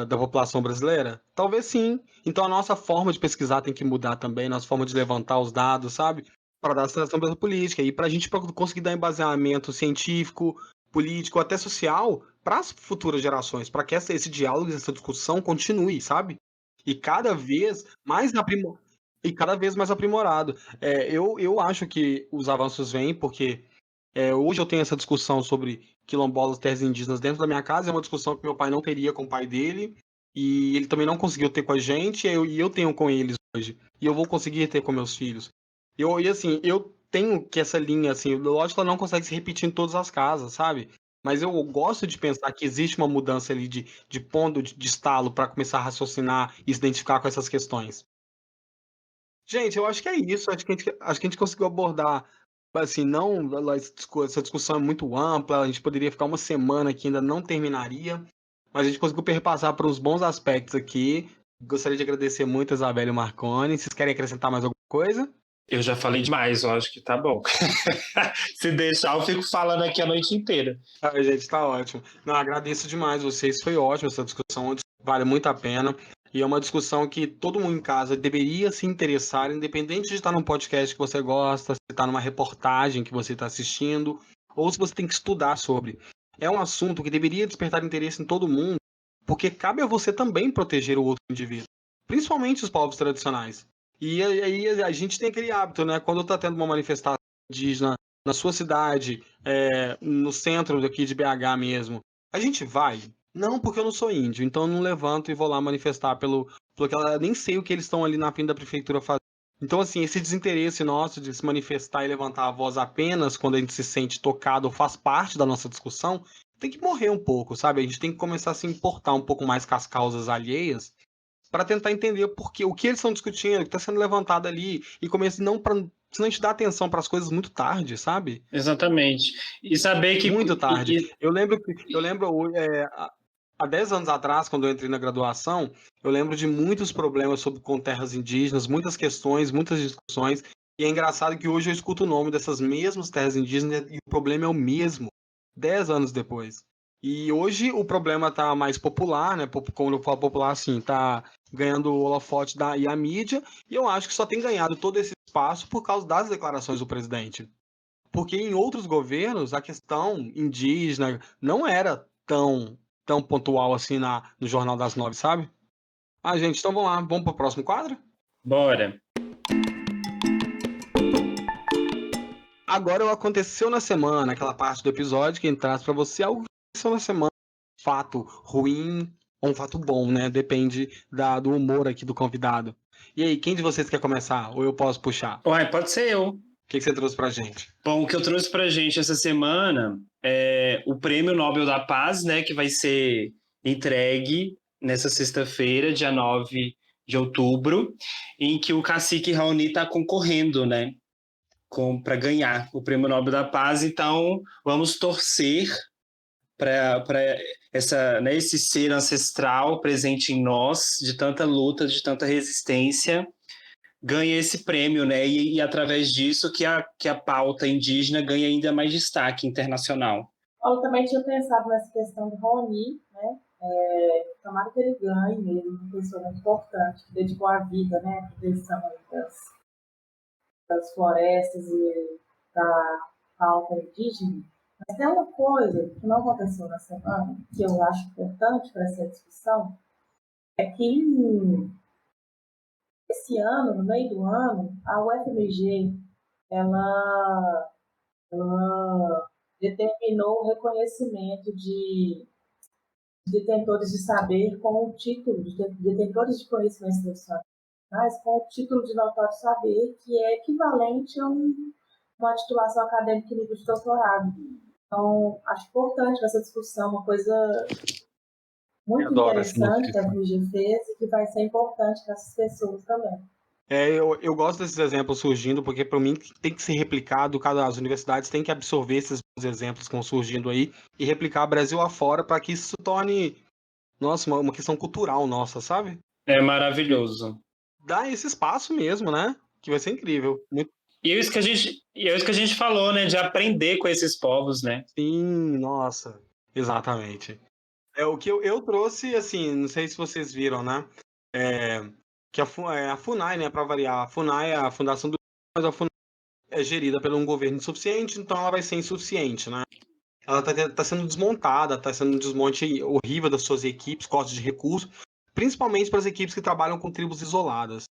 da população brasileira? Talvez sim. Então a nossa forma de pesquisar tem que mudar também, nossa forma de levantar os dados, sabe? Para dar seleção pela política. E para a gente conseguir dar embasamento científico, político, até social para as futuras gerações, para que esse diálogo, essa discussão continue, sabe? E cada vez mais aprimorado. Eu acho que os avanços vêm porque hoje eu tenho essa discussão sobre quilombolas, terras indígenas dentro da minha casa. É uma discussão que meu pai não teria com o pai dele e ele também não conseguiu ter com a gente e eu tenho com eles hoje. E eu vou conseguir ter com meus filhos. Eu tenho que essa linha, assim, lógico que ela não consegue se repetir em todas as casas, sabe? Mas eu gosto de pensar que existe uma mudança ali de ponto de estalo para começar a raciocinar e se identificar com essas questões. Gente, eu acho que é isso. Acho que a gente conseguiu abordar, assim, não, essa discussão é muito ampla, a gente poderia ficar uma semana que ainda não terminaria, mas a gente conseguiu perpassar por uns bons aspectos aqui. Gostaria de agradecer muito a Isabela e o Marconi. Vocês querem acrescentar mais alguma coisa? Eu já falei demais, eu acho que tá bom. Se deixar, eu fico falando aqui a noite inteira. Ah, gente, tá ótimo. Não, agradeço demais vocês. Foi ótimo essa discussão, vale muito a pena. E é uma discussão que todo mundo em casa deveria se interessar, independente de estar num podcast que você gosta, se está numa reportagem que você está assistindo, ou se você tem que estudar sobre. É um assunto que deveria despertar interesse em todo mundo, porque cabe a você também proteger o outro indivíduo, principalmente os povos tradicionais. E aí a gente tem aquele hábito, né? Quando está tendo uma manifestação indígena na sua cidade, no centro daqui de BH mesmo, a gente vai? Não, porque eu não sou índio, então eu não levanto e vou lá manifestar pelo que ela nem sei o que eles estão ali na frente da prefeitura fazendo. Então, assim, esse desinteresse nosso de se manifestar e levantar a voz apenas quando a gente se sente tocado ou faz parte da nossa discussão, tem que morrer um pouco, sabe? A gente tem que começar a se importar um pouco mais com as causas alheias para tentar entender o que eles estão discutindo, o que está sendo levantado ali, e começar não para senão a gente dá atenção para as coisas muito tarde, sabe? Exatamente. E saber que. Muito tarde. e- Eu lembro há 10 anos atrás, quando eu entrei na graduação, eu lembro de muitos problemas com terras indígenas, muitas questões, muitas discussões. E é engraçado que hoje eu escuto o nome dessas mesmas terras indígenas e o problema é o mesmo, 10 anos depois. E hoje o problema está mais popular, né? Como eu falo popular, assim, está ganhando o holofote e a mídia, e eu acho que só tem ganhado todo esse espaço por causa das declarações do presidente. Porque em outros governos a questão indígena não era tão pontual assim no Jornal das Nove, sabe? Ah, gente, então vamos lá, vamos para o próximo quadro? Bora. Agora o aconteceu na semana, aquela parte do episódio que traz para você algo que aconteceu na semana, fato ruim ou um fato bom, né? Depende do humor aqui do convidado. E aí, quem de vocês quer começar? Ou eu posso puxar? Uai, pode ser eu. O que você trouxe pra gente? Bom, o que eu trouxe pra gente essa semana é o Prêmio Nobel da Paz, né, que vai ser entregue nessa sexta-feira, dia 9 de outubro, em que o cacique Raoni está concorrendo, né, para ganhar o Prêmio Nobel da Paz. Então, vamos torcer para né, esse ser ancestral presente em nós, de tanta luta, de tanta resistência, ganha esse prêmio, né? E através disso que a pauta indígena ganha ainda mais destaque internacional. Eu também tinha pensado nessa questão do Raoni, né? Tomara que ele ganhe mesmo, uma pessoa muito importante, que dedicou a vida, né? À proteção das florestas e da pauta indígena. Mas tem uma coisa que não aconteceu na semana, que eu acho importante para essa discussão, é que esse ano, no meio do ano, a UFMG ela determinou o reconhecimento de detentores de saber com o título de detentores de conhecimentos tradicionais mas com o título de notório saber, que é equivalente a uma titulação acadêmica em nível de doutorado. Então, acho importante essa discussão, uma coisa Eu muito adoro essa interessante que a notícia. FUG fez e que vai ser importante para essas pessoas também. Eu gosto desses exemplos surgindo, porque para mim tem que ser replicado, as universidades têm que absorver esses bons exemplos que vão surgindo aí e replicar Brasil afora para que isso se torne, nossa, uma questão cultural nossa, sabe? É maravilhoso. Dá esse espaço mesmo, né? Que vai ser incrível. E é isso que a gente falou, né? De aprender com esses povos, né? Sim, nossa, exatamente. É o que eu trouxe, assim, não sei se vocês viram, né? Que a FUNAI, né, para variar, a FUNAI é a Fundação do mas a FUNAI é gerida por um governo insuficiente, então ela vai ser insuficiente, né? Ela está sendo desmontada, está sendo um desmonte horrível das suas equipes, cortes de recursos, principalmente para as equipes que trabalham com tribos isoladas.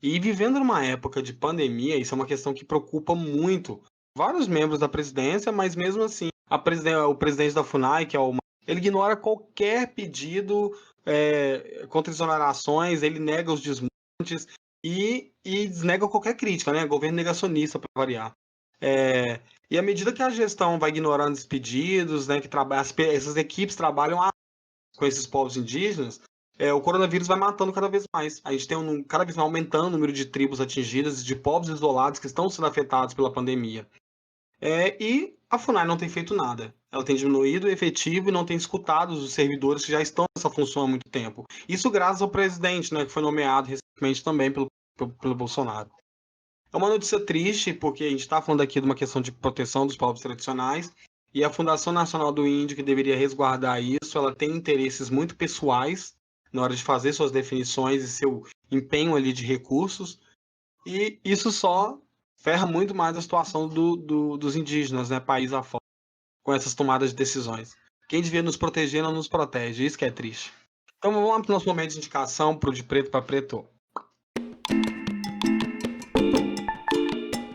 E vivendo numa época de pandemia, isso é uma questão que preocupa muito vários membros da presidência, mas mesmo assim, o presidente da FUNAI, que é ele ignora qualquer pedido contra exonerações, ele nega os desmontes e nega qualquer crítica, né? Governo negacionista, para variar. E à medida que a gestão vai ignorando esses pedidos, né, essas equipes trabalham com esses povos indígenas, o coronavírus vai matando cada vez mais. A gente tem cada vez mais aumentando o número de tribos atingidas, de povos isolados que estão sendo afetados pela pandemia. E a FUNAI não tem feito nada. Ela tem diminuído o efetivo e não tem escutado os servidores que já estão nessa função há muito tempo. Isso graças ao presidente, né, que foi nomeado recentemente também pelo Bolsonaro. É uma notícia triste, porque a gente está falando aqui de uma questão de proteção dos povos tradicionais, e a Fundação Nacional do Índio, que deveria resguardar isso, ela tem interesses muito pessoais na hora de fazer suas definições e seu empenho ali de recursos, e isso só ferra muito mais a situação dos indígenas, né, país afora, com essas tomadas de decisões. Quem devia nos proteger não nos protege, isso que é triste. Então vamos lá para o nosso momento de indicação, para o de preto para preto.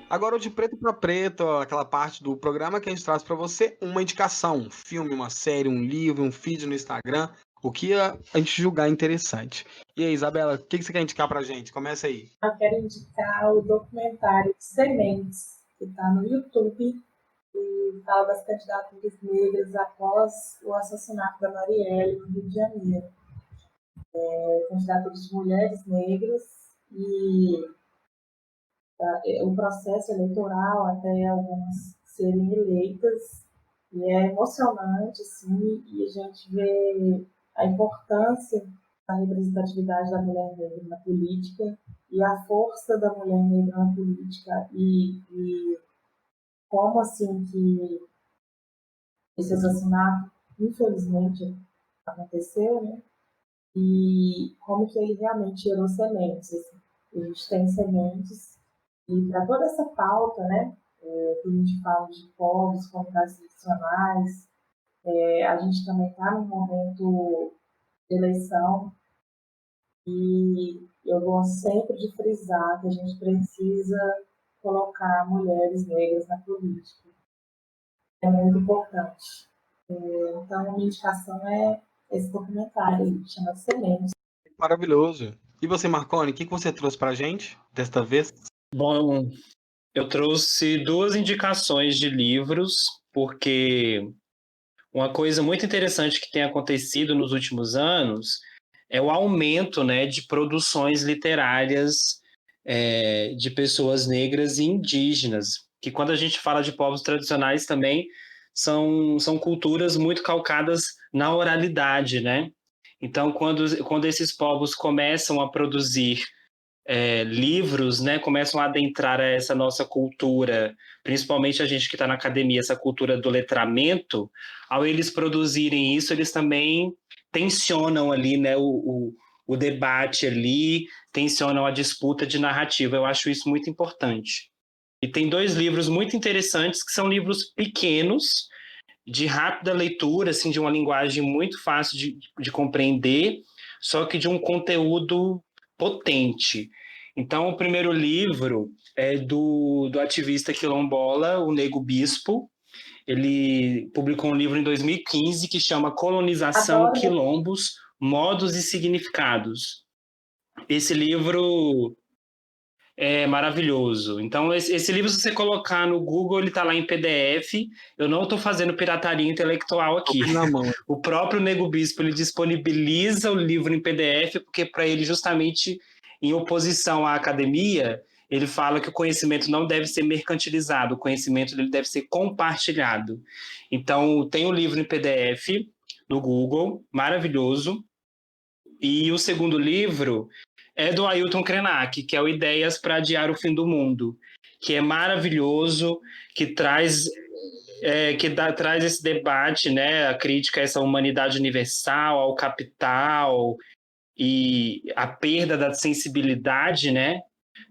Agora, o de preto para preto, aquela parte do programa que a gente traz para você uma indicação, um filme, uma série, um livro, um feed no Instagram, o que a gente julgar interessante. E aí, Isabela, o que você quer indicar para a gente? Começa aí. Eu quero indicar o documentário Sementes, que está no YouTube e fala das candidaturas negras após o assassinato da Marielle no Rio de Janeiro. Candidaturas de mulheres negras e o processo eleitoral até algumas serem eleitas, e é emocionante, sim, e a gente vê a importância da representatividade da mulher negra na política e a força da mulher negra na política e como assim que esse assassinato, infelizmente, aconteceu, né? E como que ele realmente gerou sementes. Assim. A gente tem sementes e para toda essa pauta, né, que a gente fala de povos, comunidades tradicionais, a gente também está num momento de eleição e eu gosto sempre de frisar que a gente precisa colocar mulheres negras na política. É muito importante. Então, a minha indicação é esse documentário aí, que chama Sementes. Maravilhoso. E você, Marconi, o que você trouxe para a gente desta vez? Bom, eu trouxe duas indicações de livros, porque uma coisa muito interessante que tem acontecido nos últimos anos é o aumento, né, de produções literárias de pessoas negras e indígenas, que quando a gente fala de povos tradicionais também são culturas muito calcadas na oralidade, né? Então, quando esses povos começam a produzir livros, né, começam a adentrar a essa nossa cultura, principalmente a gente que está na academia, essa cultura do letramento, ao eles produzirem isso, eles também tensionam ali, né, o debate ali, tensionam a disputa de narrativa. Eu acho isso muito importante. E tem dois livros muito interessantes, que são livros pequenos, de rápida leitura, assim, de uma linguagem muito fácil de compreender, só que de um conteúdo potente. Então, o primeiro livro é do ativista quilombola, o Nego Bispo. Ele publicou um livro em 2015 que chama Colonização, Adoro. Quilombos, Modos e Significados. Esse livro é maravilhoso. Então, esse livro, se você colocar no Google, ele está lá em PDF. Eu não estou fazendo pirataria intelectual aqui. Na mão. O próprio Nego Bispo, ele disponibiliza o livro em PDF, porque para ele, justamente, em oposição à academia, ele fala que o conhecimento não deve ser mercantilizado, o conhecimento dele deve ser compartilhado. Então, tem o livro em PDF no Google, maravilhoso. E o segundo livro é do Ailton Krenak, que é o Ideias para Adiar o Fim do Mundo, que é maravilhoso, que traz traz esse debate, né, a crítica a essa humanidade universal, ao capital e a perda da sensibilidade, né,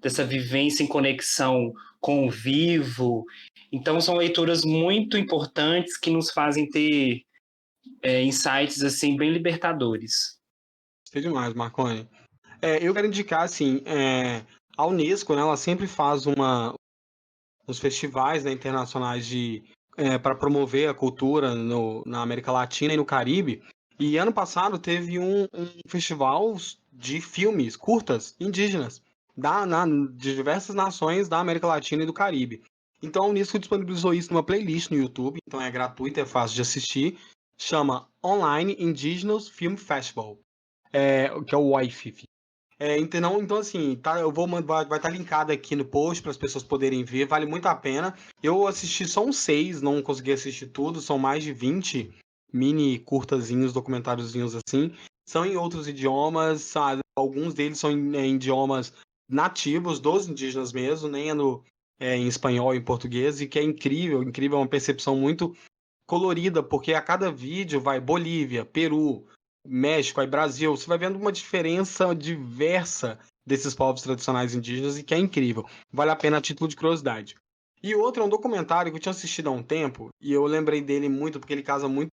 dessa vivência em conexão com o vivo. Então são leituras muito importantes que nos fazem ter insights assim bem libertadores. Gostei demais, Marconi. Eu quero indicar, assim, a Unesco, né, ela sempre faz uns festivais, né, internacionais para promover a cultura na América Latina e no Caribe. E ano passado teve um festival de filmes curtas indígenas de diversas nações da América Latina e do Caribe. Então a Unesco disponibilizou isso numa playlist no YouTube, então é gratuito, é fácil de assistir. Chama Online Indigenous Film Festival, que é o OIFF. Então assim, tá, vai estar linkado aqui no post para as pessoas poderem ver, vale muito a pena. Eu assisti só uns 6, não consegui assistir tudo, são mais de 20 mini curtazinhos, documentáriozinhos assim. São em outros idiomas, sabe? Alguns deles são em idiomas nativos dos indígenas mesmo, nem em espanhol e em português, e que é incrível, incrível, é uma percepção muito colorida, porque a cada vídeo vai Bolívia, Peru, México, aí Brasil, você vai vendo uma diferença diversa desses povos tradicionais indígenas e que é incrível. Vale a pena a título de curiosidade. E outro é um documentário que eu tinha assistido há um tempo e eu lembrei dele muito porque ele casa muito,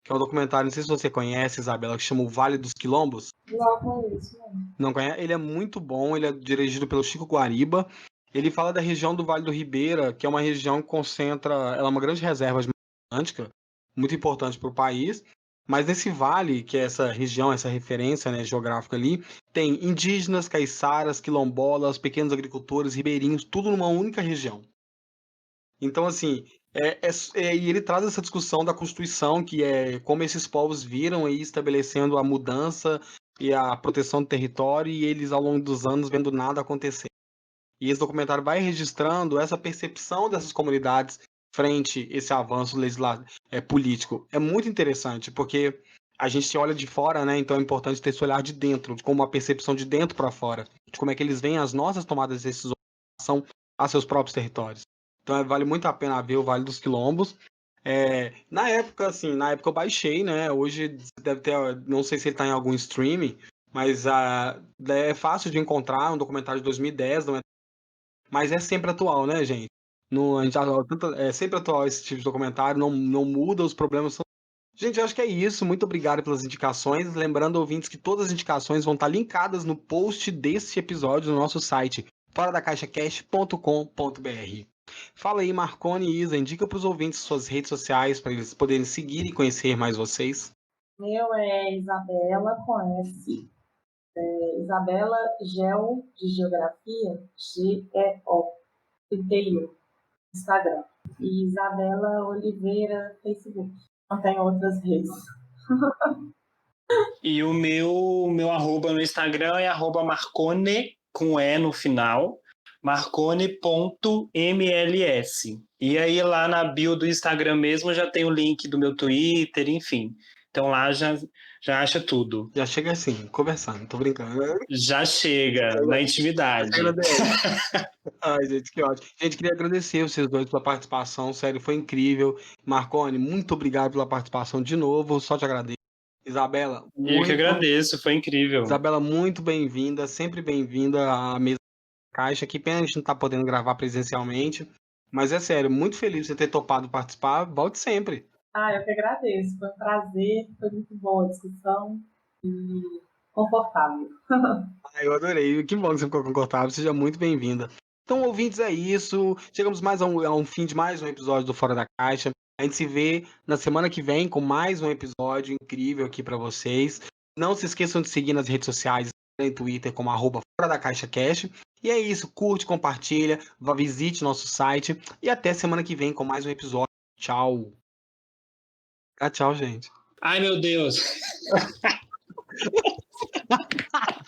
que é um documentário, não sei se você conhece, Isabela, que chama O Vale dos Quilombos. Não conheço, não. Não conhece? Ele é muito bom, ele é dirigido pelo Chico Guariba. Ele fala da região do Vale do Ribeira, que é uma região que concentra, ela é uma grande reserva de atlântica, muito importante para o país. Mas nesse vale, que é essa região, essa referência, né, geográfica ali, tem indígenas, caiçaras, quilombolas, pequenos agricultores, ribeirinhos, tudo numa única região. Então, assim, e ele traz essa discussão da Constituição, que é como esses povos viram aí estabelecendo a mudança e a proteção do território, e eles, ao longo dos anos, vendo nada acontecer. E esse documentário vai registrando essa percepção dessas comunidades frente a esse avanço político. É muito interessante, porque a gente se olha de fora, né? Então é importante ter esse olhar de dentro, de como a percepção de dentro para fora, de como é que eles veem as nossas tomadas de decisões em relação a seus próprios territórios. Então vale muito a pena ver o Vale dos Quilombos. Na época eu baixei, né? Hoje deve ter, não sei se ele está em algum streaming, mas é fácil de encontrar, um documentário de 2010, mas é sempre atual, né, gente? É sempre atual esse tipo de documentário, não muda, os problemas são. Gente, eu acho que é isso. Muito obrigado pelas indicações. Lembrando, ouvintes, que todas as indicações vão estar linkadas no post deste episódio no nosso site, foradacaixacast.com.br. Fala aí, Marconi e Isa, indica para os ouvintes suas redes sociais para eles poderem seguir e conhecer mais vocês. Meu é Isabela com S. Isabela Geo de Geografia, GEO, 31, Instagram. E Isabela Oliveira, Facebook. Não tem outras redes. E o meu arroba no Instagram é @marcone, com E no final, marcone.mls. E aí lá na bio do Instagram mesmo já tem o link do meu Twitter, enfim. Então lá já acha tudo. Já chega assim, conversando, tô brincando. Já chega na intimidade. Ai, gente, que ótimo. Gente, queria agradecer vocês dois pela participação, sério, foi incrível. Marconi, muito obrigado pela participação de novo, só te agradeço. Isabela, Eu que agradeço, foi incrível. Isabela, muito bem-vinda, sempre bem-vinda à mesa da Caixa. Que pena a gente não tá podendo gravar presencialmente, mas é sério, muito feliz de você ter topado participar. Volte sempre. Eu que agradeço, foi um prazer, foi muito boa a discussão e confortável. Eu adorei, que bom que você ficou confortável, seja muito bem-vinda. Então, ouvintes, é isso. Chegamos mais a um fim de mais um episódio do Fora da Caixa. A gente se vê na semana que vem com mais um episódio incrível aqui para vocês. Não se esqueçam de seguir nas redes sociais, e Twitter como @Fora da Caixa Cast. E é isso, curte, compartilha, visite nosso site e até semana que vem com mais um episódio. Tchau. Tchau, gente. Ai, meu Deus.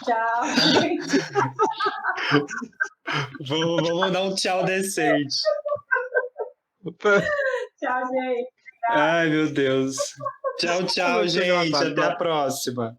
Tchau, gente. Vamos dar um tchau decente. Tchau, gente. Ai, meu Deus. Tchau, Muito gente. engraçado, Até a tá? próxima.